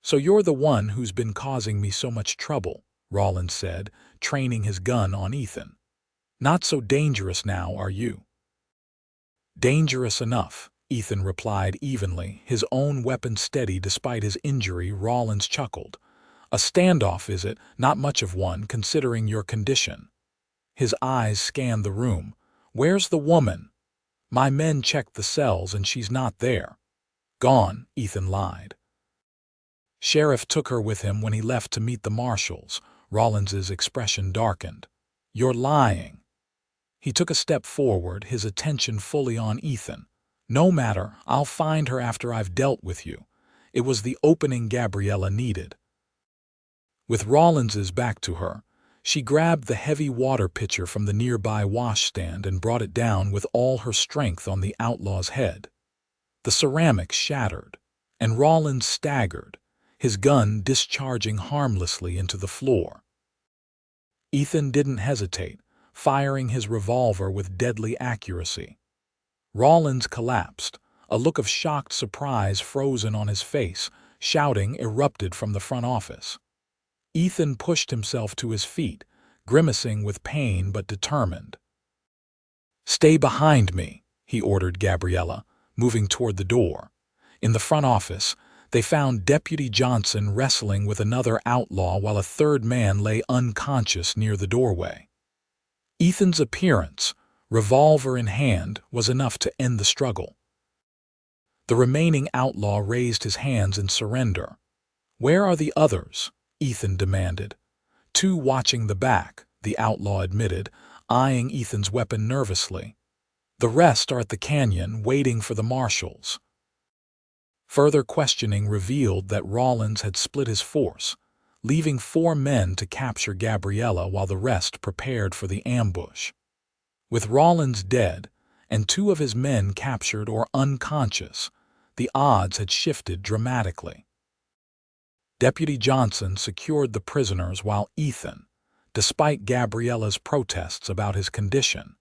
"So you're the one who's been causing me so much trouble," Rollins said, training his gun on Ethan. "Not so dangerous now, are you?" "Dangerous enough," Ethan replied evenly, his own weapon steady despite his injury. Rollins chuckled. "A standoff, is it? Not much of one, considering your condition." His eyes scanned the room. "Where's the woman?" "My men checked the cells and she's not there." "Gone," Ethan lied. "Sheriff took her with him when he left to meet the marshals." Rollins's expression darkened. "You're lying." He took a step forward, his attention fully on Ethan. "No matter, I'll find her after I've dealt with you." It was the opening Gabriella needed. With Rollins's back to her, she grabbed the heavy water pitcher from the nearby washstand and brought it down with all her strength on the outlaw's head. The ceramics shattered, and Rollins staggered, his gun discharging harmlessly into the floor. Ethan didn't hesitate, firing his revolver with deadly accuracy. Rollins collapsed, a look of shocked surprise frozen on his face. Shouting erupted from the front office. Ethan pushed himself to his feet, grimacing with pain but determined. "Stay behind me," he ordered Gabriella, moving toward the door. In the front office, they found Deputy Johnson wrestling with another outlaw while a third man lay unconscious near the doorway. Ethan's appearance, revolver in hand, was enough to end the struggle. The remaining outlaw raised his hands in surrender. "Where are the others?" Ethan demanded. "2 watching the back," the outlaw admitted, eyeing Ethan's weapon nervously. "The rest are at the canyon, waiting for the marshals." Further questioning revealed that Rollins had split his force, leaving 4 men to capture Gabriella while the rest prepared for the ambush. With Rollins dead and 2 of his men captured or unconscious, the odds had shifted dramatically. Deputy Johnson secured the prisoners while Ethan, despite Gabriella's protests about his condition,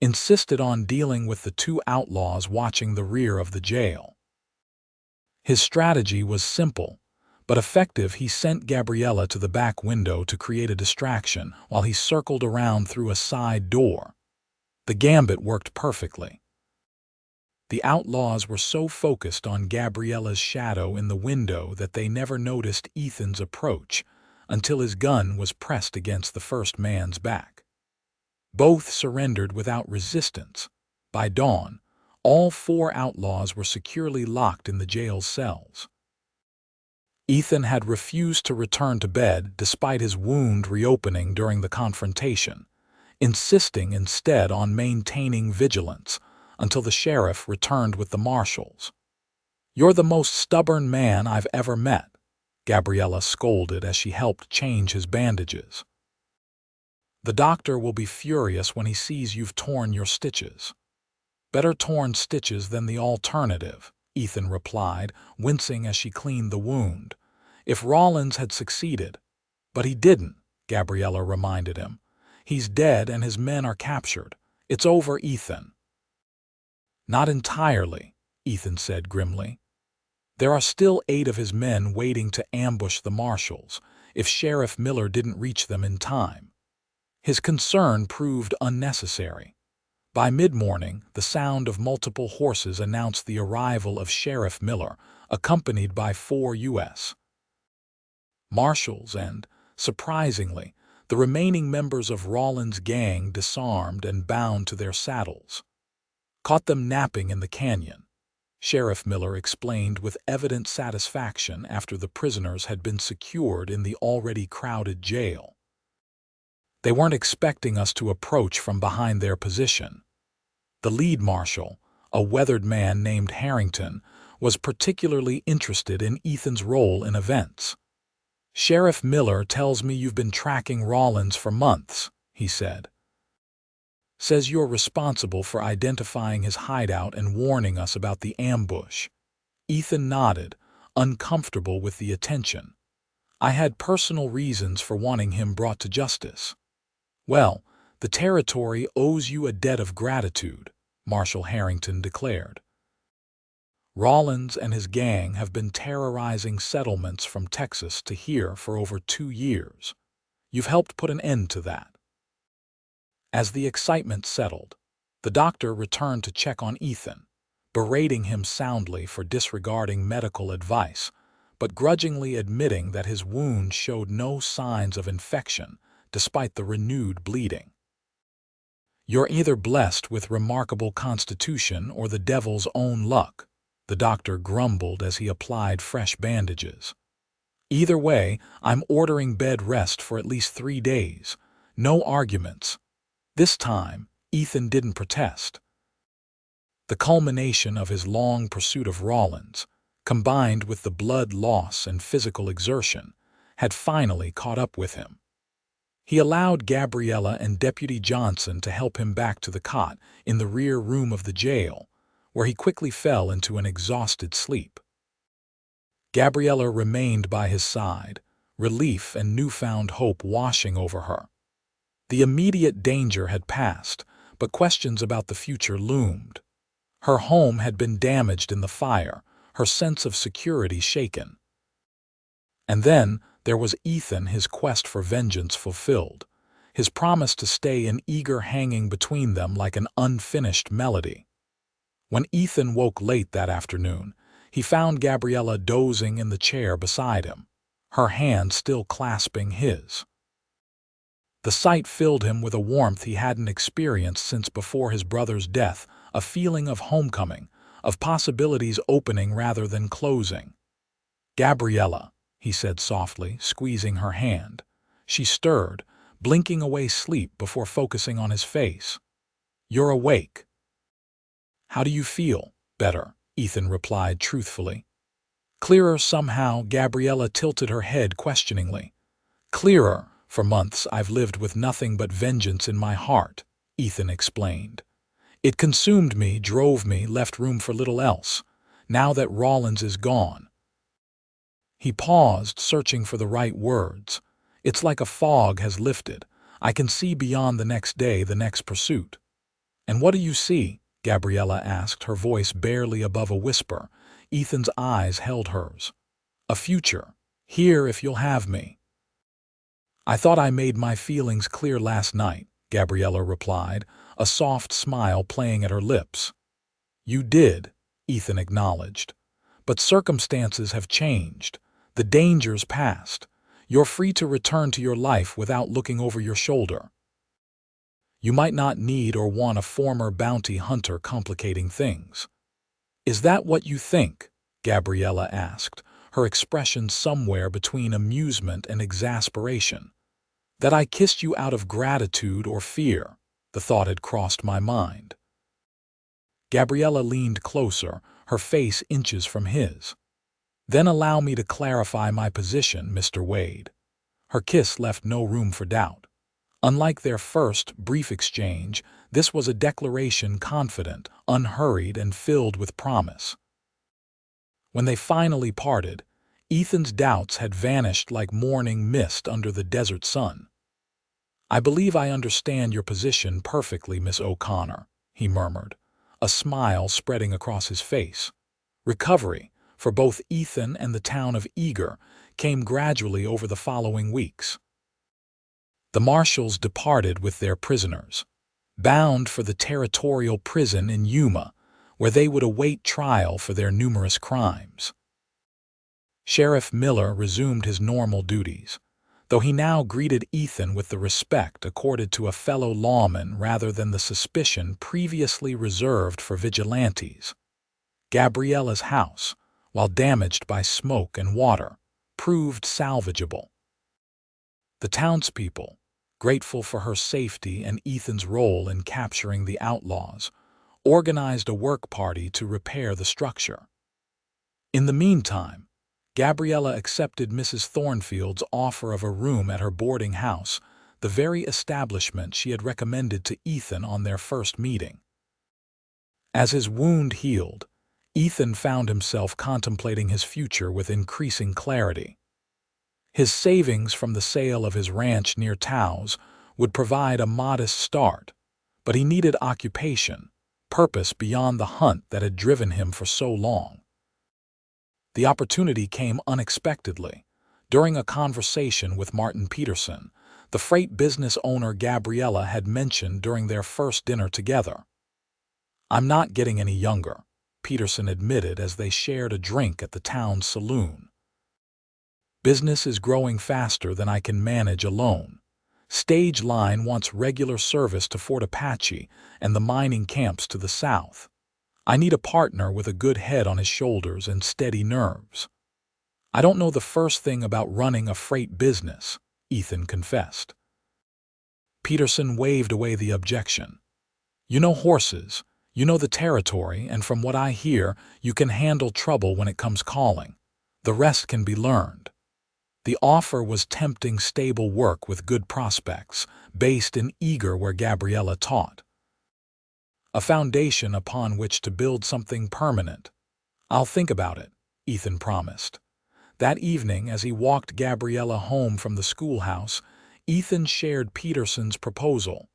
insisted on dealing with the 2 outlaws watching the rear of the jail. His strategy was simple, but effective. He sent Gabriella to the back window to create a distraction while he circled around through a side door. The gambit worked perfectly. The outlaws were so focused on Gabriella's shadow in the window that they never noticed Ethan's approach until his gun was pressed against the first man's back. Both surrendered without resistance. By dawn, all 4 outlaws were securely locked in the jail's cells. Ethan had refused to return to bed despite his wound reopening during the confrontation, insisting instead on maintaining vigilance until the sheriff returned with the marshals. "You're the most stubborn man I've ever met," Gabriella scolded as she helped change his bandages. "The doctor will be furious when he sees you've torn your stitches." "Better torn stitches than the alternative," Ethan replied, wincing as she cleaned the wound. "If Rollins had succeeded—" "But he didn't," Gabriella reminded him. "He's dead and his men are captured. It's over, Ethan." "Not entirely," Ethan said grimly. "There are still 8 of his men waiting to ambush the marshals if Sheriff Miller didn't reach them in time." His concern proved unnecessary. By mid-morning, the sound of multiple horses announced the arrival of Sheriff Miller, accompanied by 4 U.S. Marshals and, surprisingly, the remaining members of Rollins' gang disarmed and bound to their saddles. "Caught them napping in the canyon," Sheriff Miller explained with evident satisfaction after the prisoners had been secured in the already crowded jail. "They weren't expecting us to approach from behind their position." The lead marshal, a weathered man named Harrington, was particularly interested in Ethan's role in events. "Sheriff Miller tells me you've been tracking Rollins for months," he said. "Says you're responsible for identifying his hideout and warning us about the ambush." Ethan nodded, uncomfortable with the attention. "I had personal reasons for wanting him brought to justice." "Well, the territory owes you a debt of gratitude," Marshal Harrington declared. "Rollins and his gang have been terrorizing settlements from Texas to here for over 2 years. You've helped put an end to that." As the excitement settled, the doctor returned to check on Ethan, berating him soundly for disregarding medical advice, but grudgingly admitting that his wound showed no signs of infection despite the renewed bleeding. "You're either blessed with remarkable constitution or the devil's own luck," the doctor grumbled as he applied fresh bandages. "Either way, I'm ordering bed rest for at least 3 days. No arguments." This time, Ethan didn't protest. The culmination of his long pursuit of Rollins, combined with the blood loss and physical exertion, had finally caught up with him. He allowed Gabriella and Deputy Johnson to help him back to the cot in the rear room of the jail, where he quickly fell into an exhausted sleep. Gabriella remained by his side, relief and newfound hope washing over her. The immediate danger had passed, but questions about the future loomed. Her home had been damaged in the fire, her sense of security shaken. And then there was Ethan, his quest for vengeance fulfilled, his promise to stay in Eagar hanging between them like an unfinished melody. When Ethan woke late that afternoon, he found Gabriella dozing in the chair beside him, her hand still clasping his. The sight filled him with a warmth he hadn't experienced since before his brother's death, a feeling of homecoming, of possibilities opening rather than closing. "Gabriella," he said softly, squeezing her hand. She stirred, blinking away sleep before focusing on his face. "You're awake." "How do you feel?" "Better," Ethan replied truthfully. "Clearer somehow," Gabriella tilted her head questioningly. "Clearer. For months I've lived with nothing but vengeance in my heart," Ethan explained. "It consumed me, drove me, left room for little else. Now that Rollins is gone." He paused, searching for the right words. "It's like a fog has lifted. I can see beyond the next day, the next pursuit." "And what do you see?" Gabriella asked, her voice barely above a whisper. Ethan's eyes held hers. "A future. Here if you'll have me." "I thought I made my feelings clear last night," Gabriella replied, a soft smile playing at her lips. "You did," Ethan acknowledged. "But circumstances have changed. The danger's past. You're free to return to your life without looking over your shoulder. You might not need or want a former bounty hunter complicating things." "Is that what you think?" Gabriella asked, her expression somewhere between amusement and exasperation. "That I kissed you out of gratitude or fear?" The thought had crossed my mind. Gabriella leaned closer, her face inches from his. "Then allow me to clarify my position, Mr. Wade." Her kiss left no room for doubt. Unlike their first, brief exchange, this was a declaration confident, unhurried, and filled with promise. When they finally parted, Ethan's doubts had vanished like morning mist under the desert sun. "I believe I understand your position perfectly, Miss O'Connor," he murmured, a smile spreading across his face. Recovery, for both Ethan and the town of Eagar, came gradually over the following weeks. The marshals departed with their prisoners, bound for the territorial prison in Yuma, where they would await trial for their numerous crimes. Sheriff Miller resumed his normal duties, though he now greeted Ethan with the respect accorded to a fellow lawman rather than the suspicion previously reserved for vigilantes. Gabriella's house, while damaged by smoke and water, proved salvageable. The townspeople, grateful for her safety and Ethan's role in capturing the outlaws, organized a work party to repair the structure. In the meantime, Gabriella accepted Mrs. Thornfield's offer of a room at her boarding house, the very establishment she had recommended to Ethan on their first meeting. As his wound healed, Ethan found himself contemplating his future with increasing clarity. His savings from the sale of his ranch near Taos would provide a modest start, but he needed occupation, purpose beyond the hunt that had driven him for so long. The opportunity came unexpectedly, during a conversation with Martin Peterson, the freight business owner Gabriella had mentioned during their first dinner together. "I'm not getting any younger," Peterson admitted as they shared a drink at the town's saloon. "Business is growing faster than I can manage alone. Stage Line wants regular service to Fort Apache and the mining camps to the south. I need a partner with a good head on his shoulders and steady nerves." "I don't know the first thing about running a freight business," Ethan confessed. Peterson waved away the objection. "You know horses, you know the territory, and from what I hear, you can handle trouble when it comes calling. The rest can be learned." The offer was tempting stable work with good prospects, based in Eagar where Gabriella taught. A foundation upon which to build something permanent. "I'll think about it," Ethan promised. That evening, as he walked Gabriella home from the schoolhouse, Ethan shared Peterson's proposal.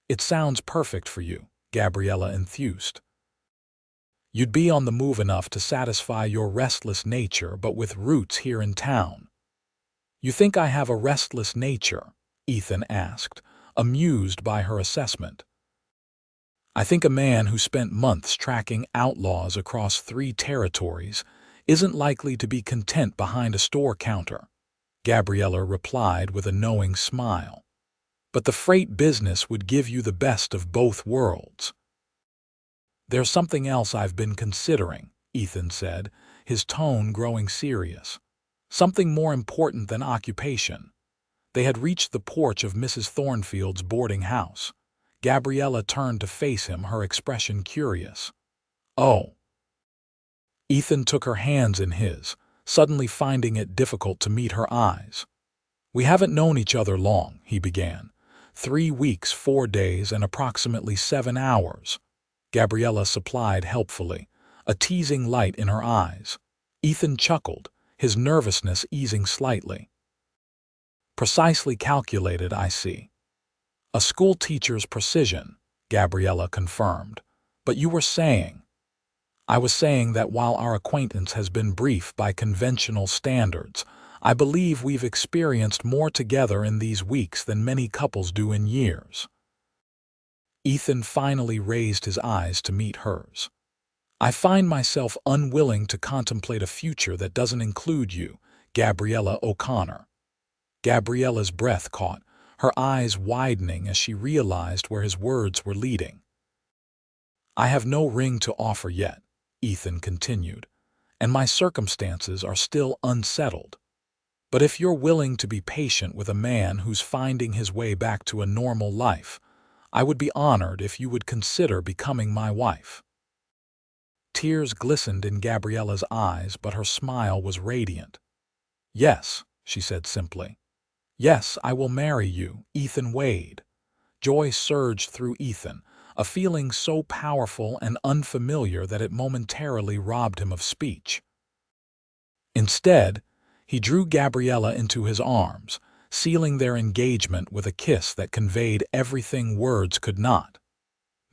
"It sounds perfect for you," Gabriella enthused. "You'd be on the move enough to satisfy your restless nature, but with roots here in town." "You think I have a restless nature?" Ethan asked, amused by her assessment. "I think a man who spent months tracking outlaws across 3 territories isn't likely to be content behind a store counter," Gabriella replied with a knowing smile. "But the freight business would give you the best of both worlds." "There's something else I've been considering," Ethan said, his tone growing serious. "Something more important than occupation." They had reached the porch of Mrs. Thornfield's boarding house. Gabriella turned to face him, her expression curious. "Oh." Ethan took her hands in his, suddenly finding it difficult to meet her eyes. "We haven't known each other long," he began. 3 weeks, 4 days, and approximately 7 hours. Gabriella supplied helpfully, a teasing light in her eyes. Ethan chuckled, his nervousness easing slightly. "Precisely calculated, I see." "A schoolteacher's precision," Gabriella confirmed. "But you were saying—" "I was saying that while our acquaintance has been brief by conventional standards, I believe we've experienced more together in these weeks than many couples do in years." Ethan finally raised his eyes to meet hers. "I find myself unwilling to contemplate a future that doesn't include you, Gabriella O'Connor." Gabriella's breath caught, her eyes widening as she realized where his words were leading. "I have no ring to offer yet," Ethan continued, "and my circumstances are still unsettled. But if you're willing to be patient with a man who's finding his way back to a normal life, I would be honored if you would consider becoming my wife." Tears glistened in Gabriella's eyes, but her smile was radiant. "Yes," she said simply. "Yes, I will marry you, Ethan Wade." Joy surged through Ethan, a feeling so powerful and unfamiliar that it momentarily robbed him of speech. Instead, he drew Gabriella into his arms, sealing their engagement with a kiss that conveyed everything words could not.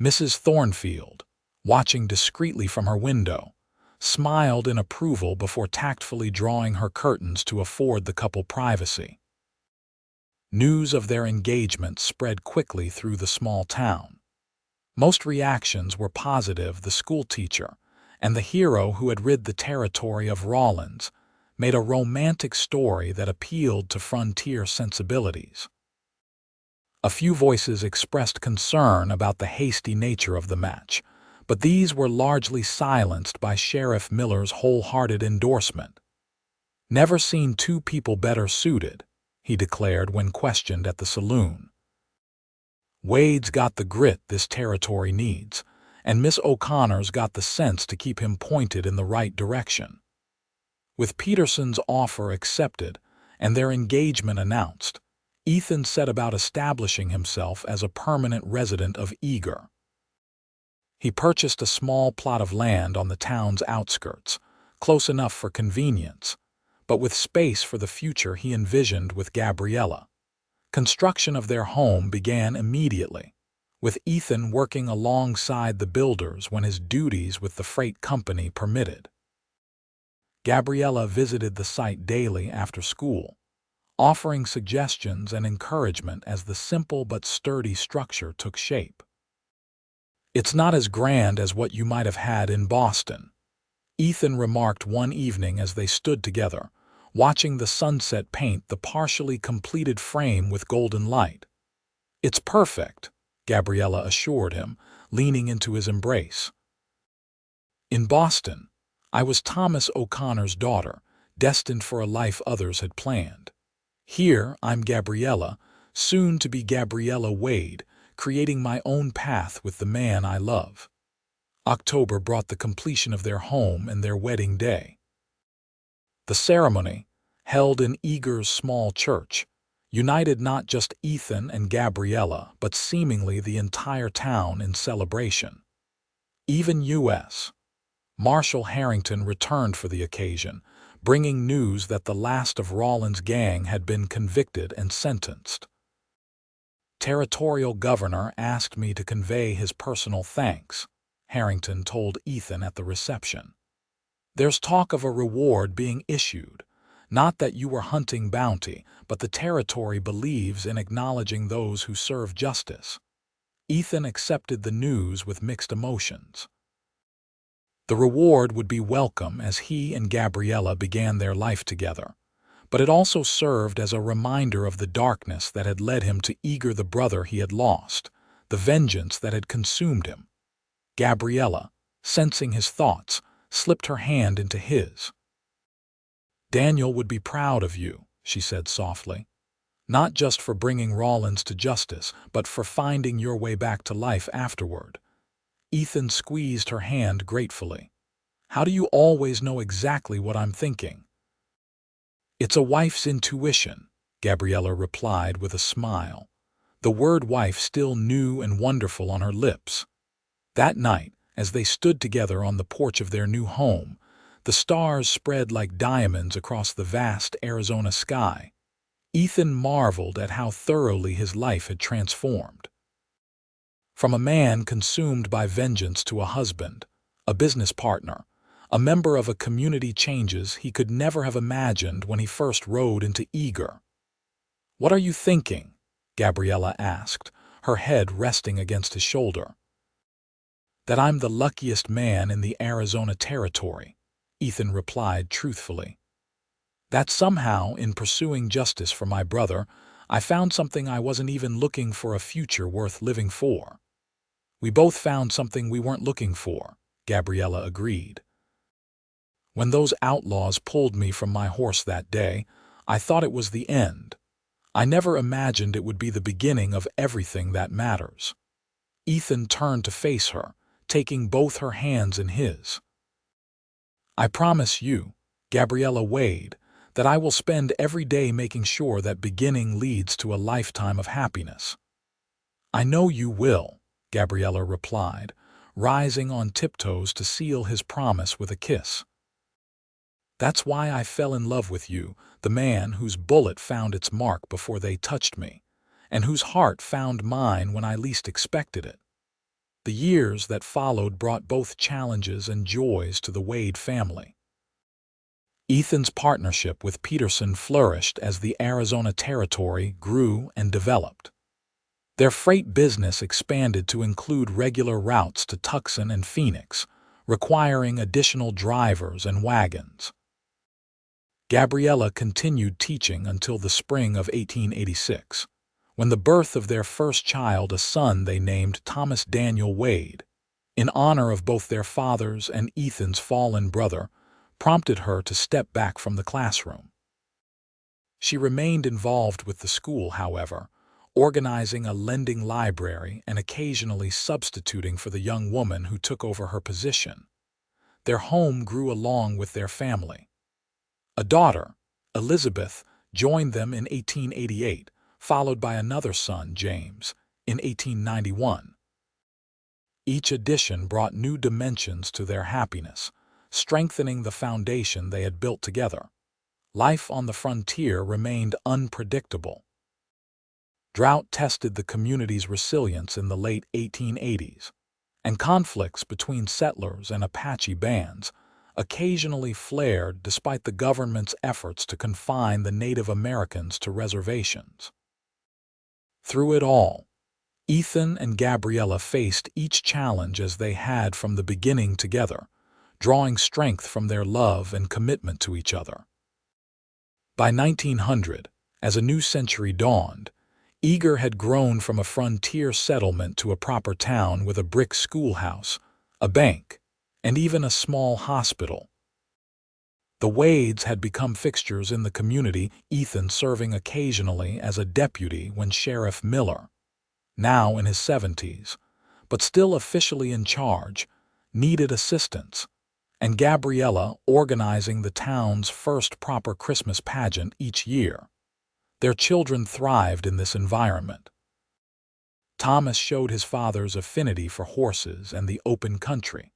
Mrs. Thornfield, watching discreetly from her window, smiled in approval before tactfully drawing her curtains to afford the couple privacy. News of their engagement spread quickly through the small town. Most reactions were positive. The schoolteacher and the hero who had rid the territory of Rawlins made a romantic story that appealed to frontier sensibilities. A few voices expressed concern about the hasty nature of the match, but these were largely silenced by Sheriff Miller's wholehearted endorsement. "Never seen two people better suited," he declared when questioned at the saloon. "Wade's got the grit this territory needs, and Miss O'Connor's got the sense to keep him pointed in the right direction." With Peterson's offer accepted and their engagement announced, Ethan set about establishing himself as a permanent resident of Eagar. He purchased a small plot of land on the town's outskirts, close enough for convenience, but with space for the future he envisioned with Gabriella. Construction of their home began immediately, with Ethan working alongside the builders when his duties with the freight company permitted. Gabriella visited the site daily after school, offering suggestions and encouragement as the simple but sturdy structure took shape. "It's not as grand as what you might have had in Boston," Ethan remarked one evening as they stood together, watching the sunset paint the partially completed frame with golden light. "It's perfect," Gabriella assured him, leaning into his embrace. "In Boston, I was Thomas O'Connor's daughter, destined for a life others had planned. Here, I'm Gabriella, soon to be Gabriella Wade, creating my own path with the man I love." October brought the completion of their home and their wedding day. The ceremony, held in Eagar's small church, united not just Ethan and Gabriella, but seemingly the entire town in celebration. Even U.S. Marshal Harrington returned for the occasion, bringing news that the last of Rawlins' gang had been convicted and sentenced. "Territorial governor asked me to convey his personal thanks," Harrington told Ethan at the reception. "There's talk of a reward being issued. Not that you were hunting bounty, but the territory believes in acknowledging those who serve justice." Ethan accepted the news with mixed emotions. The reward would be welcome as he and Gabriella began their life together, but it also served as a reminder of the darkness that had led him to Eagar, the brother he had lost, the vengeance that had consumed him. Gabriella, sensing his thoughts, slipped her hand into his. "Daniel would be proud of you," she said softly. "Not just for bringing Rawlins to justice, but for finding your way back to life afterward." Ethan squeezed her hand gratefully. "How do you always know exactly what I'm thinking?" "It's a wife's intuition," Gabriella replied with a smile, the word wife still new and wonderful on her lips. That night, as they stood together on the porch of their new home, the stars spread like diamonds across the vast Arizona sky. Ethan marveled at how thoroughly his life had transformed. From a man consumed by vengeance to a husband, a business partner, a member of a community changes he could never have imagined when he first rode into Eagar. "What are you thinking?" Gabriella asked, her head resting against his shoulder. "That I'm the luckiest man in the Arizona territory," Ethan replied truthfully. "That somehow, in pursuing justice for my brother, I found something I wasn't even looking for, a future worth living for." "We both found something we weren't looking for," Gabriella agreed. "When those outlaws pulled me from my horse that day, I thought it was the end. I never imagined it would be the beginning of everything that matters." Ethan turned to face her, taking both her hands in his. I promise you, Gabriella Wade, that I will spend every day making sure that beginning leads to a lifetime of happiness." "I know you will," Gabriella replied, rising on tiptoes to seal his promise with a kiss. "That's why I fell in love with you, the man whose bullet found its mark before they touched me, and whose heart found mine when I least expected it." The years that followed brought both challenges and joys to the Wade family. Ethan's partnership with Peterson flourished as the Arizona Territory grew and developed. Their freight business expanded to include regular routes to Tucson and Phoenix, requiring additional drivers and wagons. Gabriella continued teaching until the spring of 1886, when the birth of their first child, a son they named Thomas Daniel Wade, in honor of both their father's and Ethan's fallen brother, prompted her to step back from the classroom. She remained involved with the school, however, organizing a lending library and occasionally substituting for the young woman who took over her position. Their home grew along with their family. A daughter, Elizabeth, joined them in 1888, followed by another son, James, in 1891. Each addition brought new dimensions to their happiness, strengthening the foundation they had built together. Life on the frontier remained unpredictable. Drought tested the community's resilience in the late 1880s, and conflicts between settlers and Apache bands occasionally flared despite the government's efforts to confine the Native Americans to reservations. Through it all, Ethan and Gabriella faced each challenge as they had from the beginning together, drawing strength from their love and commitment to each other. By 1900, as a new century dawned, Eagar had grown from a frontier settlement to a proper town with a brick schoolhouse, a bank, and even a small hospital. The Wades had become fixtures in the community, Ethan serving occasionally as a deputy when Sheriff Miller, now in his 70s, but still officially in charge, needed assistance, and Gabriella organizing the town's first proper Christmas pageant each year. Their children thrived in this environment. Thomas showed his father's affinity for horses and the open country,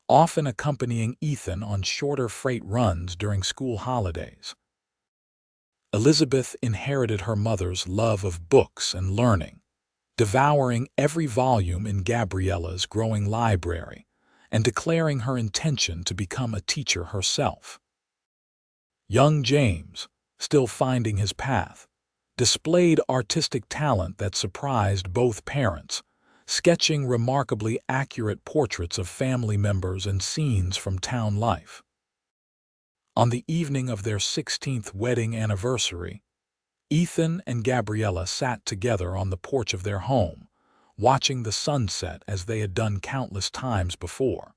often accompanying Ethan on shorter freight runs during school holidays. Elizabeth inherited her mother's love of books and learning, devouring every volume in Gabriella's growing library and declaring her intention to become a teacher herself. Young James, still finding his path, displayed artistic talent that surprised both parents, sketching remarkably accurate portraits of family members and scenes from town life. On the evening of their 16th wedding anniversary, Ethan and Gabriella sat together on the porch of their home, watching the sunset as they had done countless times before.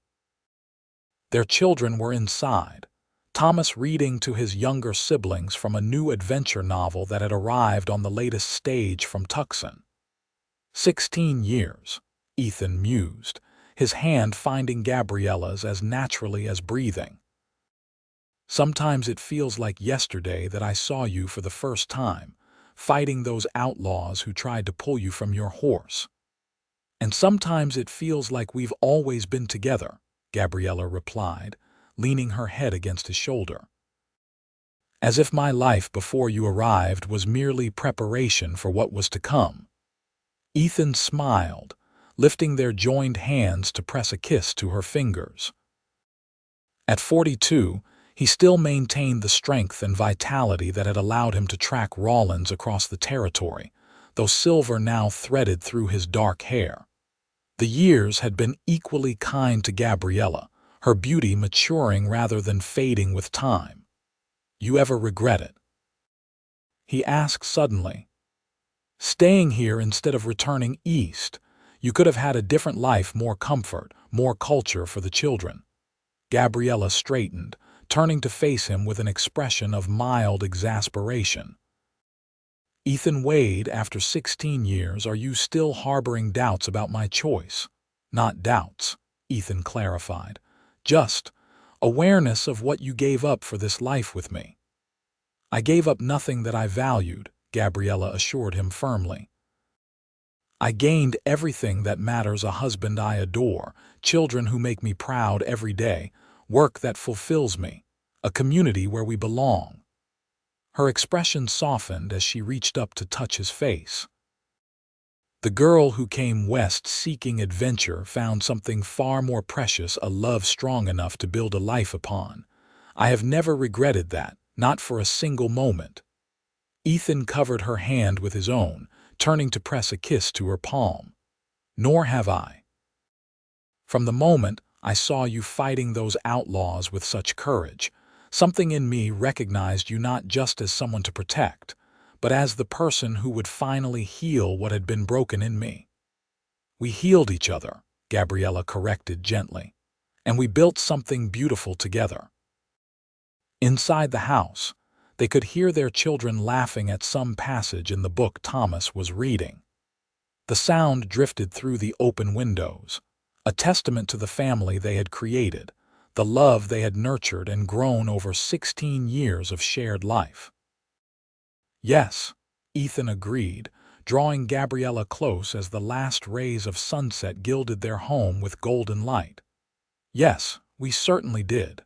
Their children were inside, Thomas reading to his younger siblings from a new adventure novel that had arrived on the latest stage from Tucson. 16 years, Ethan mused, his hand finding Gabriella's as naturally as breathing. "Sometimes it feels like yesterday that I saw you for the first time, fighting those outlaws who tried to pull you from your horse. And sometimes it feels like we've always been together," Gabriella replied, leaning her head against his shoulder. "As if my life before you arrived was merely preparation for what was to come." Ethan smiled, lifting their joined hands to press a kiss to her fingers. At 42, he still maintained the strength and vitality that had allowed him to track Rawlins across the territory, though silver now threaded through his dark hair. The years had been equally kind to Gabriella, her beauty maturing rather than fading with time. "You ever regret it?" he asked suddenly. "Staying here instead of returning east, you could have had a different life, more comfort, more culture for the children." Gabriella straightened, turning to face him with an expression of mild exasperation. "Ethan Wade, after 16 years, are you still harboring doubts about my choice?" "Not doubts," Ethan clarified. "Just, Awareness of what you gave up for this life with me. I gave up nothing that I valued, Gabriella assured him firmly. I gained everything that matters: a husband I adore, children who make me proud every day, work that fulfills me, a community where we belong. Her expression softened as she reached up to touch his face. The girl who came west seeking adventure found something far more precious: a love strong enough to build a life upon. I have never regretted that, not for a single moment. Ethan covered her hand with his own, turning to press a kiss to her palm. Nor have I. From the moment I saw you fighting those outlaws with such courage, something in me recognized you not just as someone to protect, but as the person who would finally heal what had been broken in me. We healed each other, Gabriella corrected gently, and we built something beautiful together. Inside the house, they could hear their children laughing at some passage in the book Thomas was reading. The sound drifted through the open windows, a testament to the family they had created, the love they had nurtured and grown over 16 years of shared life. Yes, Ethan agreed, drawing Gabriella close as the last rays of sunset gilded their home with golden light. Yes, we certainly did.